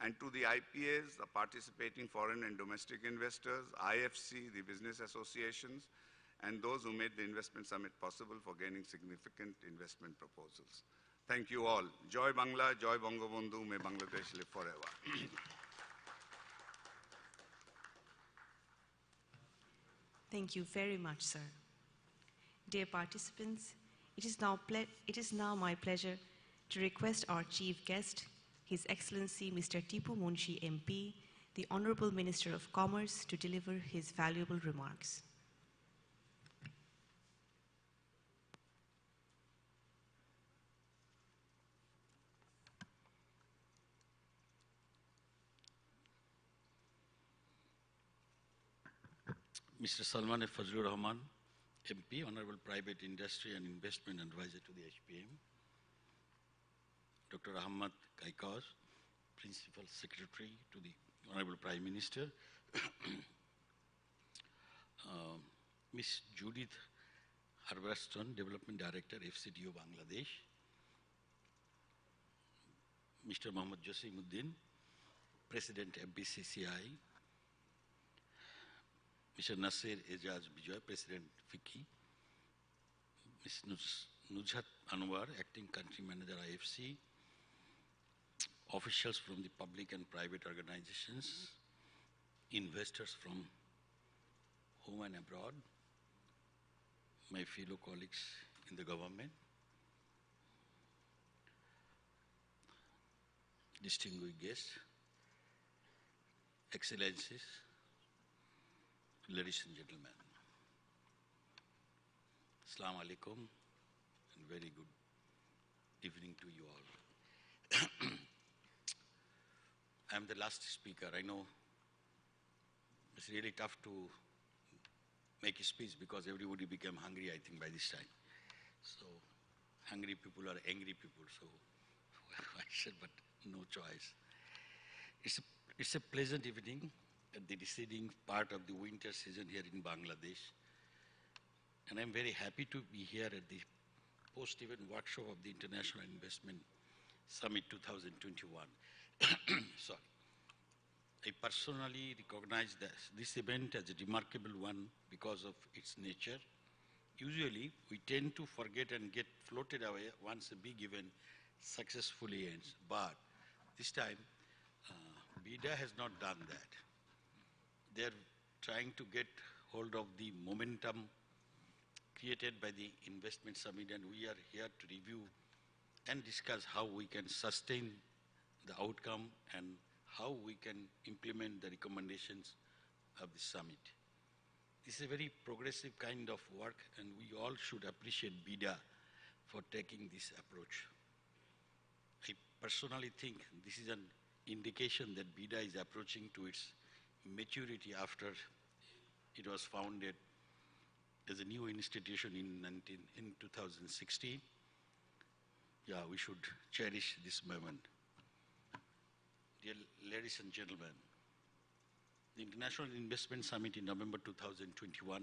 and to the IPAs, the participating foreign and domestic investors, IFC, the business associations, and those who made the investment summit possible for gaining significant investment proposals. Thank you all. Joy Bangla, Joy Bangabandhu, may Bangladesh live forever. Thank you very much, sir. Dear participants, it is now my pleasure to request our chief guest, His Excellency Mr. Tipu Munshi MP, the Honorable Minister of Commerce, to deliver his valuable remarks. Mr. Salman Fazlur Rahman, MP, Honorable Private Industry and Investment Advisor to the HPM, Dr. Ahmad Kaikaz, Principal Secretary to the Honorable Prime Minister, Ms. Judith Harvaston, Development Director, FCDO Bangladesh, Mr. Mohammad Jasimuddin, President FBCCI, Mr. Nasir Ejaz Bijoy, President FICCI, Ms. Nuzhat Anwar, Acting Country Manager IFC, officials from the public and private organizations, investors from home and abroad, my fellow colleagues in the government, distinguished guests, excellencies, ladies and gentlemen. Assalamu alaikum and very good evening to you all. I'm the last speaker. I know it's really tough to make a speech because everybody became hungry, I think, by this time. So hungry people are angry people, so I said, but no choice. It's a pleasant evening at the receding part of the winter season here in Bangladesh. And I'm very happy to be here at the post-event workshop of the International Investment Summit 2021. Sorry. I personally recognize this event as a remarkable one because of its nature. Usually, we tend to forget and get floated away once a big event successfully ends. But this time, BIDA has not done that. They're trying to get hold of the momentum created by the investment summit, and we are here to review and discuss how we can sustain the outcome and how we can implement the recommendations of the summit. This is a very progressive kind of work, and we all should appreciate BIDA for taking this approach. I personally think this is an indication that BIDA is approaching to its maturity after it was founded as a new institution in 2016. Yeah, we should cherish this moment. Dear ladies and gentlemen, the International Investment Summit in November 2021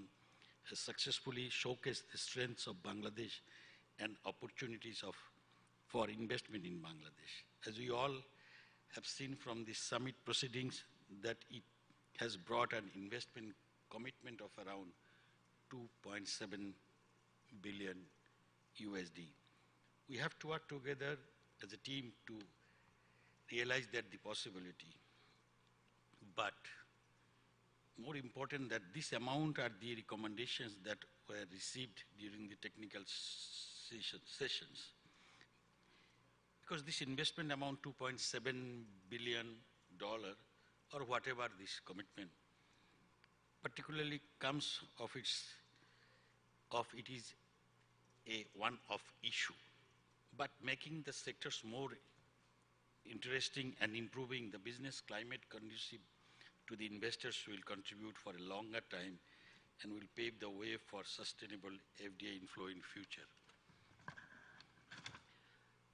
has successfully showcased the strengths of Bangladesh and opportunities for investment in Bangladesh. As we all have seen from the summit proceedings, that it has brought an investment commitment of around 2.7 billion USD. We have to work together as a team to realize that the possibility. But more important that this amount are the recommendations that were received during the technical sessions. Because this investment amount, $2.7 billion, or whatever this commitment, particularly comes of it is a one-off issue, but making the sectors more interesting and improving the business climate conducive to the investors will contribute for a longer time and will pave the way for sustainable FDI inflow in future.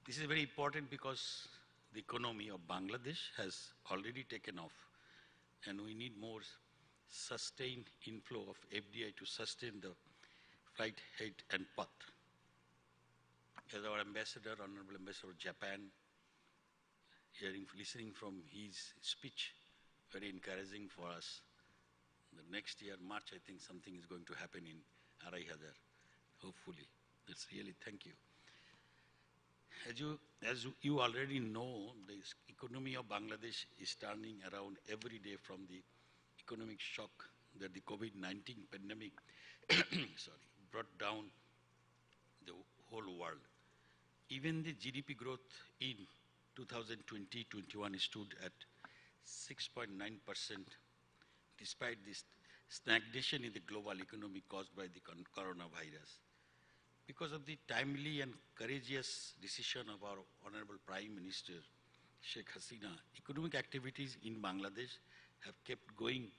This is very important because the economy of Bangladesh has already taken off, and we need more sustained inflow of FDI to sustain the flight, height, and path. As our ambassador, Honorable Ambassador of Japan, listening from his speech, very encouraging for us. The next year, March, I think something is going to happen in Araihadar, hopefully. That's really, thank you. As you already know, the economy of Bangladesh is turning around every day from the economic shock that the COVID-19 pandemic brought down the whole world. Even the GDP growth in 2020-21 stood at 6.9%, despite this stagnation in the global economy caused by the coronavirus. Because of the timely and courageous decision of our Honorable Prime Minister, Sheikh Hasina, economic activities in Bangladesh have kept going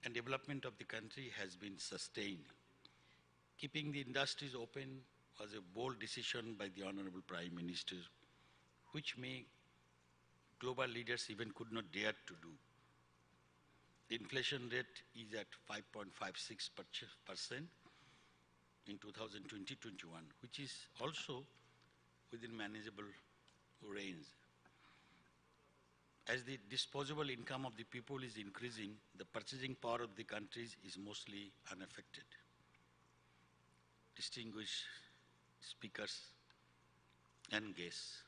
and development of the country has been sustained. Keeping the industries open was a bold decision by the Honorable Prime Minister, which global leaders even could not dare to do. The inflation rate is at 5.56% in 2020-21, which is also within manageable range. As the disposable income of the people is increasing, the purchasing power of the countries is mostly unaffected. Distinguished speakers and guests,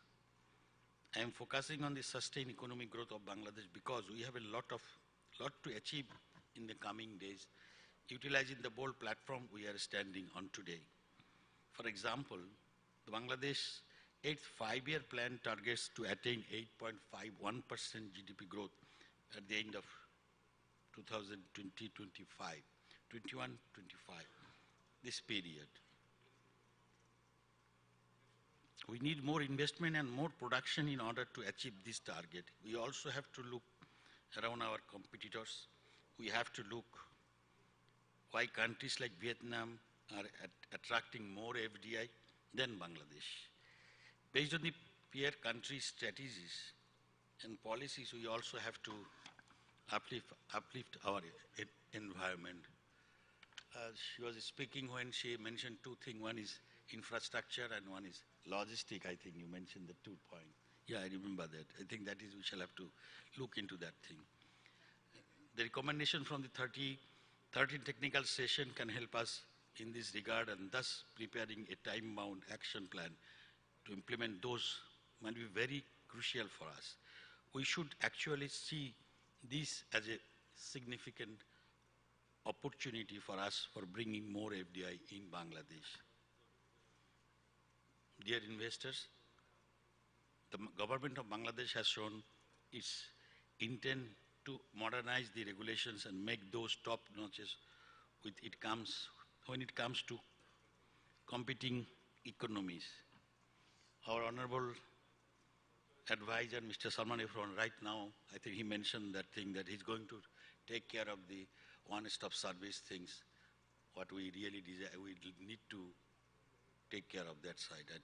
I am focusing on the sustained economic growth of Bangladesh because we have a lot to achieve in the coming days, utilizing the bold platform we are standing on today. For example, the Bangladesh 8th five-year plan targets to attain 8.51% GDP growth at the end of 2020-21-25, this period. We need more investment and more production in order to achieve this target. We also have to look around our competitors. We have to look why countries like Vietnam are attracting more FDI than Bangladesh. Based on the peer country strategies and policies, we also have to uplift our environment. She was speaking when she mentioned two things. One is infrastructure and one is logistic. I think you mentioned the 2 points. Yeah, I remember that. I think that is, we shall have to look into that thing. The recommendation from the 13th technical session can help us in this regard, and thus preparing a time-bound action plan to implement those might be very crucial for us. We should actually see this as a significant opportunity for us for bringing more FDI in Bangladesh. Dear investors, the government of Bangladesh has shown its intent to modernize the regulations and make those top notches when it comes to competing economies. Our honorable advisor, Mr. Salman Efron, right now, I think he mentioned that thing that he's going to take care of the one-stop service things, what we really desire. We need to take care of that side, and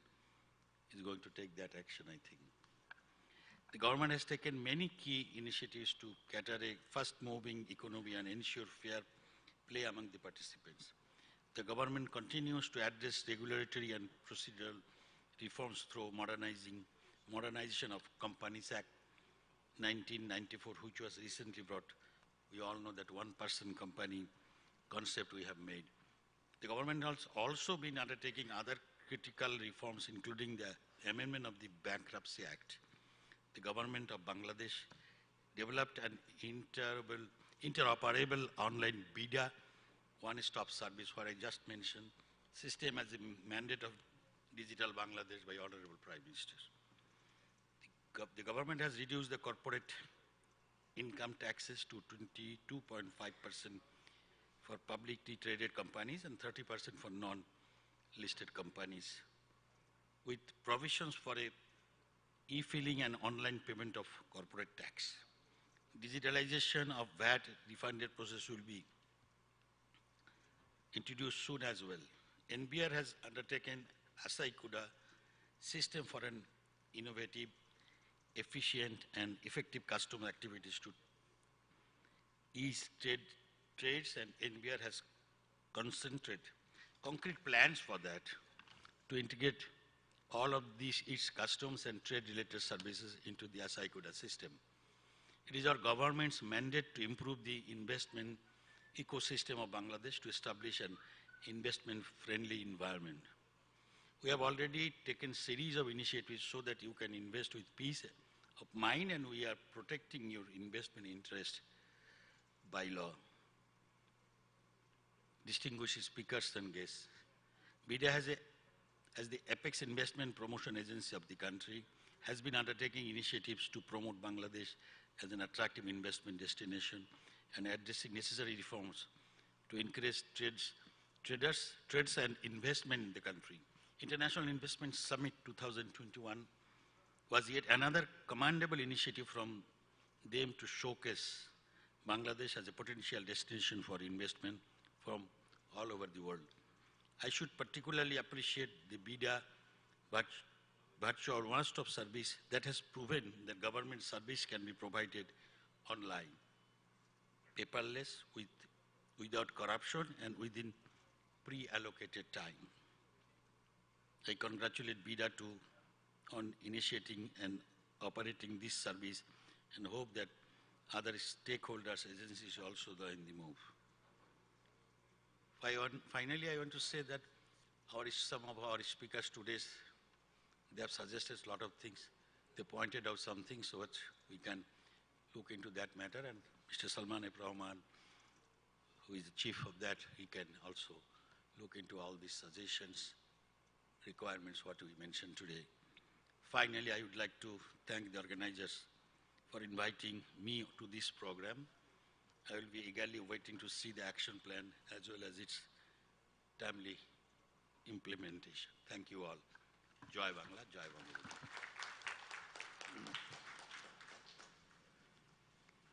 he's going to take that action, I think. The government has taken many key initiatives to cater a fast-moving economy and ensure fair play among the participants. The government continues to address regulatory and procedural reforms through modernization of Companies Act 1994, which was recently brought. We all know that one-person company concept we have made. The government has also been undertaking other critical reforms, including the amendment of the Bankruptcy Act. the government of Bangladesh developed an interoperable online BIDA one-stop service, where I just mentioned system as a mandate of Digital Bangladesh by Honorable Prime Minister. The government has reduced the corporate income taxes to 22.5% for publicly traded companies and 30% for non-listed companies, with provisions for a e-filing and online payment of corporate tax. Digitalization of VAT refunded process will be introduced soon as well. NBR has undertaken Asaikuda system for an innovative, efficient and effective customer activities to ease trades, and NBR has concentrated concrete plans for that to integrate all of these its customs and trade related services into the Asaikuda system. It is our government's mandate to improve the investment ecosystem of Bangladesh to establish an investment-friendly environment. We have already taken series of initiatives so that you can invest with peace of mind, and we are protecting your investment interest by law. Distinguished speakers and guests, BIDA as the apex investment promotion agency of the country, has been undertaking initiatives to promote Bangladesh as an attractive investment destination and addressing necessary reforms to encourage trades and investment in the country. International Investment Summit 2021 was yet another commendable initiative from them to showcase Bangladesh as a potential destination for investment from all over the world. I should particularly appreciate the BIDA virtual one-stop service that has proven that government service can be provided online, paperless, without corruption and within pre-allocated time. I congratulate BIDA on initiating and operating this service and hope that other stakeholders, agencies also join the move. Finally, I want to say that some of our speakers today, they have suggested a lot of things. They pointed out some things so that we can look into that matter, and Mr. Salman Rahman, who is the chief of that, he can also look into all these suggestions, requirements, what we mentioned today. Finally, I would like to thank the organizers for inviting me to this program. I will be eagerly waiting to see the action plan as well as its timely implementation. Thank you all. Jai Bangla, Jai Bangla.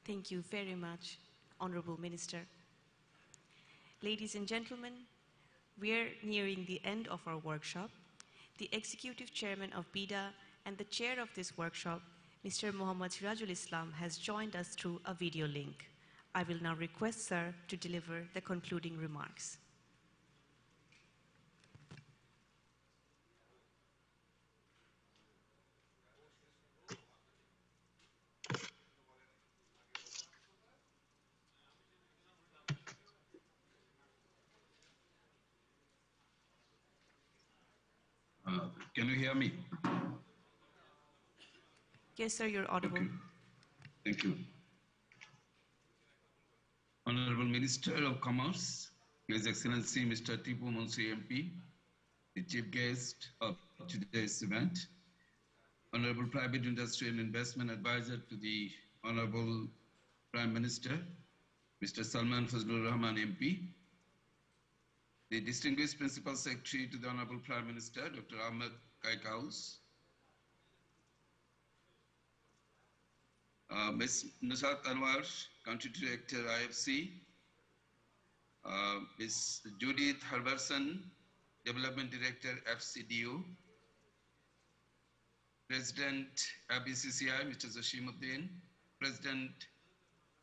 Thank you very much, Honorable Minister. Ladies and gentlemen, we are nearing the end of our workshop. The Executive Chairman of BIDA and the Chair of this workshop, Mr. Muhammad Sirajul Islam, has joined us through a video link. I will now request Sir to deliver the concluding remarks. Can you hear me? Yes, sir, you're audible. Okay. Thank you. Honorable Minister of Commerce, His Excellency Mr. Tipu Munshi MP, the chief guest of today's event, Honorable Private Industry and Investment Advisor to the Honorable Prime Minister, Mr. Salman Fazlur Rahman MP, the distinguished Principal Secretary to the Honorable Prime Minister, Dr. Ahmed Kaikaus, Ms. Nusrat Anwar, Country Director, IFC, Ms. Judith Herberson, Development Director, FCDU, President ABCCI, Mr. Zashimuddin, President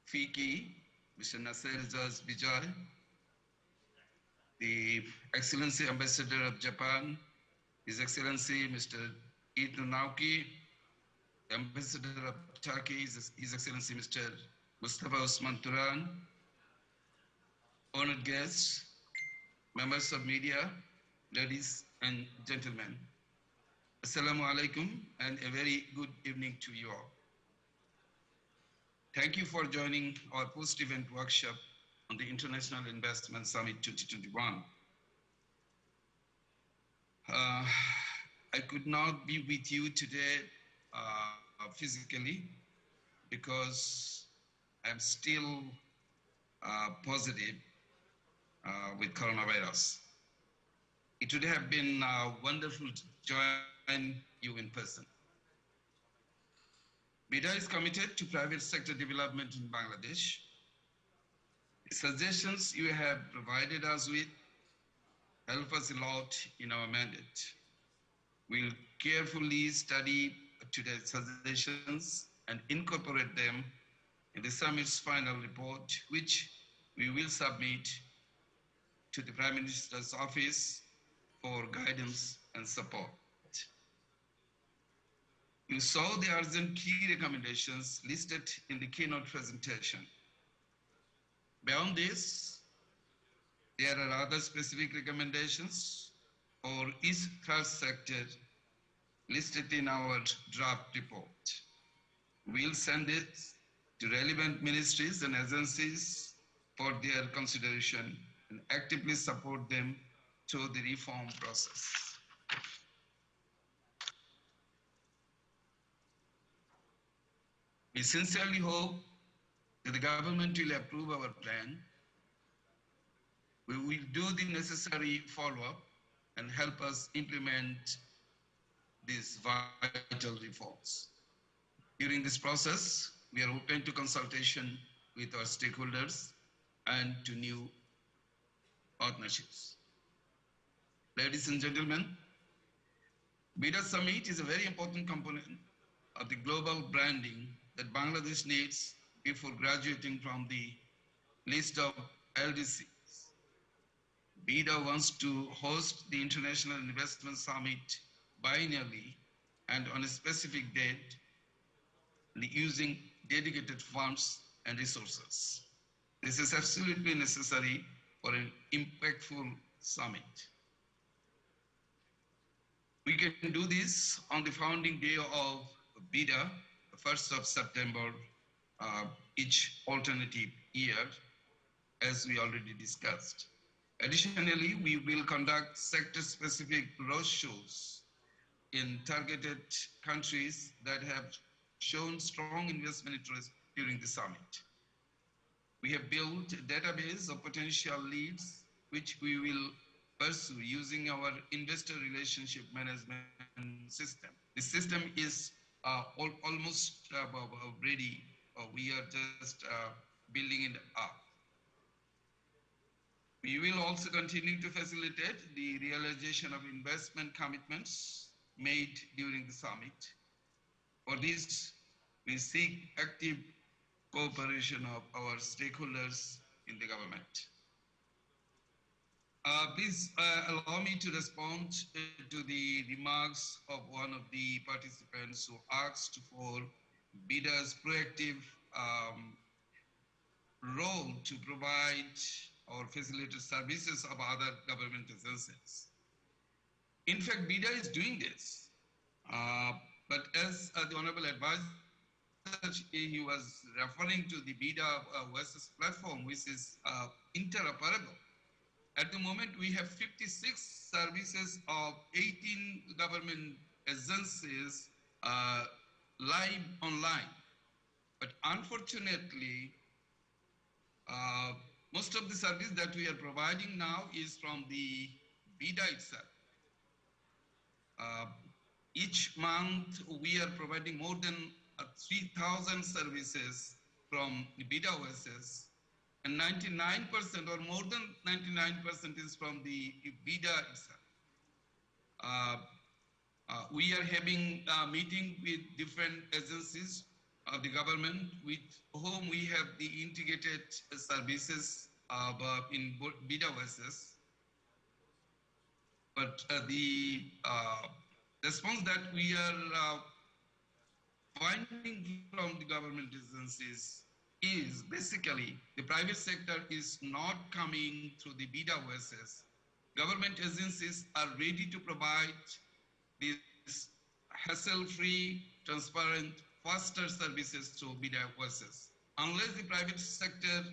FICI, Mr. Nasser Jaz Bijoy, the Excellency Ambassador of Japan, His Excellency Mr. Ito Nauki, Ambassador of Turkey, His Excellency Mr. Mustafa Osman Turan, honored guests, members of media, ladies and gentlemen. Assalamu alaikum and a very good evening to you all. Thank you for joining our post-event workshop on the International Investment Summit 2021. I could not be with you today physically because I'm still positive with coronavirus. It would have been wonderful to join you in person. BIDA is committed to private sector development in Bangladesh. The suggestions you have provided us with help us a lot in our mandate. We'll carefully study today's suggestions and incorporate them in the summit's final report, which we will submit to the Prime Minister's office for guidance and support. You saw the urgent key recommendations listed in the keynote presentation. Beyond this, there are other specific recommendations for each third sector listed in our draft report. We'll send it to relevant ministries and agencies for their consideration and actively support them through the reform process. We sincerely hope that the government will approve our plan. We will do the necessary follow-up and help us implement these vital reforms. During this process, we are open to consultation with our stakeholders and to new partnerships. Ladies and gentlemen, BIDA Summit is a very important component of the global branding that Bangladesh needs before graduating from the list of LDCs. BIDA wants to host the International Investment Summit biennially and on a specific date using dedicated funds and resources. This is absolutely necessary for an impactful summit. We can do this on the founding day of BIDA, the 1st of September, each alternative year, as we already discussed. Additionally, we will conduct sector-specific roadshows in targeted countries that have shown strong investment interest during the summit. We have built a database of potential leads, which we will pursue using our investor relationship management system. The system is almost ready. We are just building it up. We will also continue to facilitate the realization of investment commitments made during the summit. For this, we seek active cooperation of our stakeholders in the government. Please allow me to respond to the remarks of one of the participants who asked for BIDA's proactive role to provide or facilitate services of other government agencies. In fact, BIDA is doing this, but as the Honorable Advisor, he was referring to the BIDA OSS platform, which is interoperable. At the moment, we have 56 services of 18 government agencies live online. But unfortunately, most of the service that we are providing now is from the BIDA itself. Each month, we are providing more than 3,000 services from the BIDA OSS, and 99% or more than 99% is from the BIDA itself. We are having a meeting with different agencies of the government with whom we have the integrated services in BIDA OSS. But the response that we are finding from the government agencies is basically the private sector is not coming through the BIDA OSS. Government agencies are ready to provide these hassle-free, transparent, faster services through BIDA voices. Unless the private sector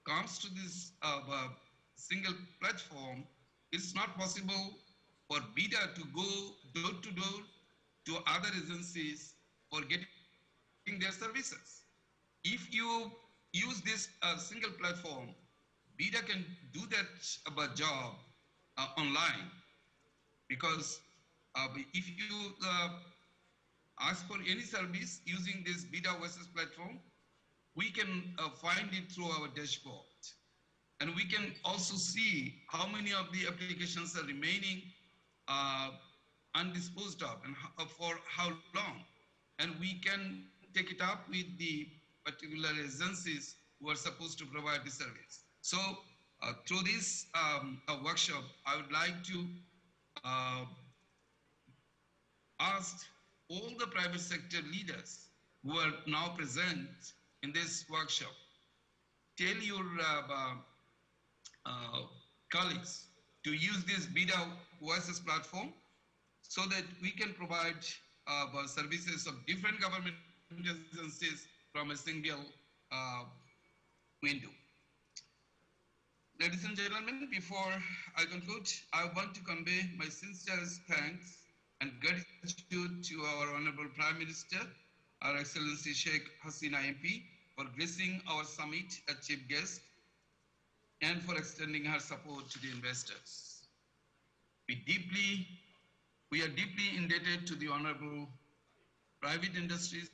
comes to this single platform, it's not possible for BIDA to go door to door to other agencies for getting their services. If you use this single platform, BIDA can do that job online, because if you ask for any service using this BIDA Voices platform, we can find it through our dashboard. And we can also see how many of the applications are remaining undisposed of and for how long. And we can take it up with the particular agencies who are supposed to provide the service. So through this workshop, I would like to ask all the private sector leaders who are now present in this workshop, tell your colleagues to use this BIDA Voices platform so that we can provide services of different government agencies from a single window. Ladies and gentlemen, before I conclude, I want to convey my sincerest thanks and gratitude to our Honorable Prime Minister, Our Excellency Sheikh Hasina MP, for gracing our summit as chief guest and for extending her support to the investors. We are deeply indebted to the Honorable Private Industries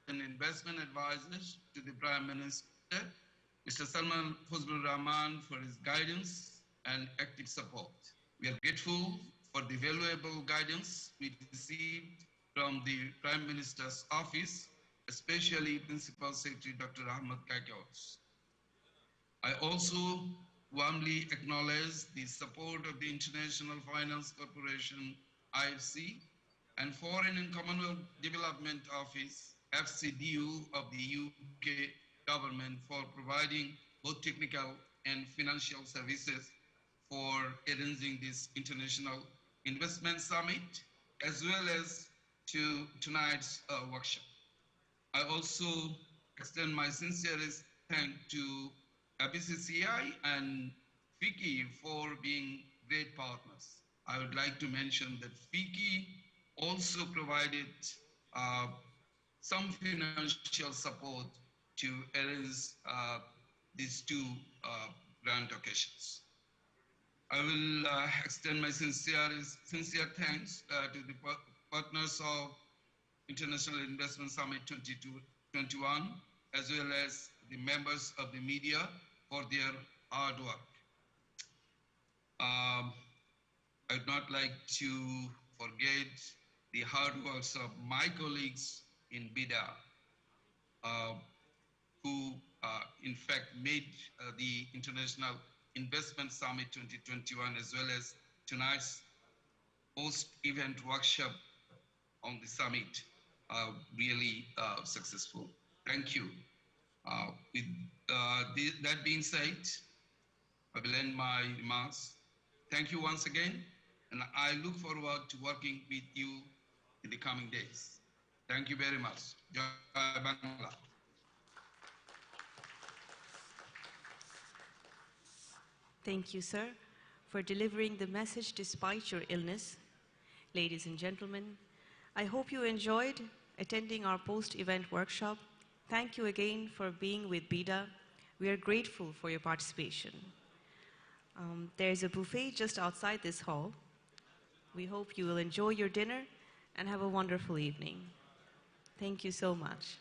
and Investment Advisors, to the Prime Minister, Mr. Salman Fazlur Rahman, for his guidance and active support. We are grateful for the valuable guidance we received from the Prime Minister's office, especially Principal Secretary Dr. Ahmad Kaikaos. I also warmly acknowledge the support of the International Finance Corporation, IFC, and Foreign and Commonwealth Development Office, FCDU, of the UK government for providing both technical and financial services for arranging this International Investment Summit, as well as to tonight's workshop. I also extend my sincerest thanks to ABCCI and FICCI for being great partners. I would like to mention that FICCI also provided some financial support to arrange these two grand occasions. I will extend my sincere thanks to the partners of International Investment Summit 2021, as well as the members of the media for their hard work. I would not like to forget the hard works of my colleagues in BIDA, who in fact made the International Investment Summit 2021, as well as tonight's post-event workshop on the summit, really successful. Thank you. With that being said, I will end my remarks. Thank you once again, and I look forward to working with you in the coming days. Thank you very much. Jai Bangla. Thank you, sir, for delivering the message despite your illness. Ladies and gentlemen, I hope you enjoyed attending our post-event workshop. Thank you again for being with BIDA. We are grateful for your participation. There is a buffet just outside this hall. We hope you will enjoy your dinner and have a wonderful evening. Thank you so much.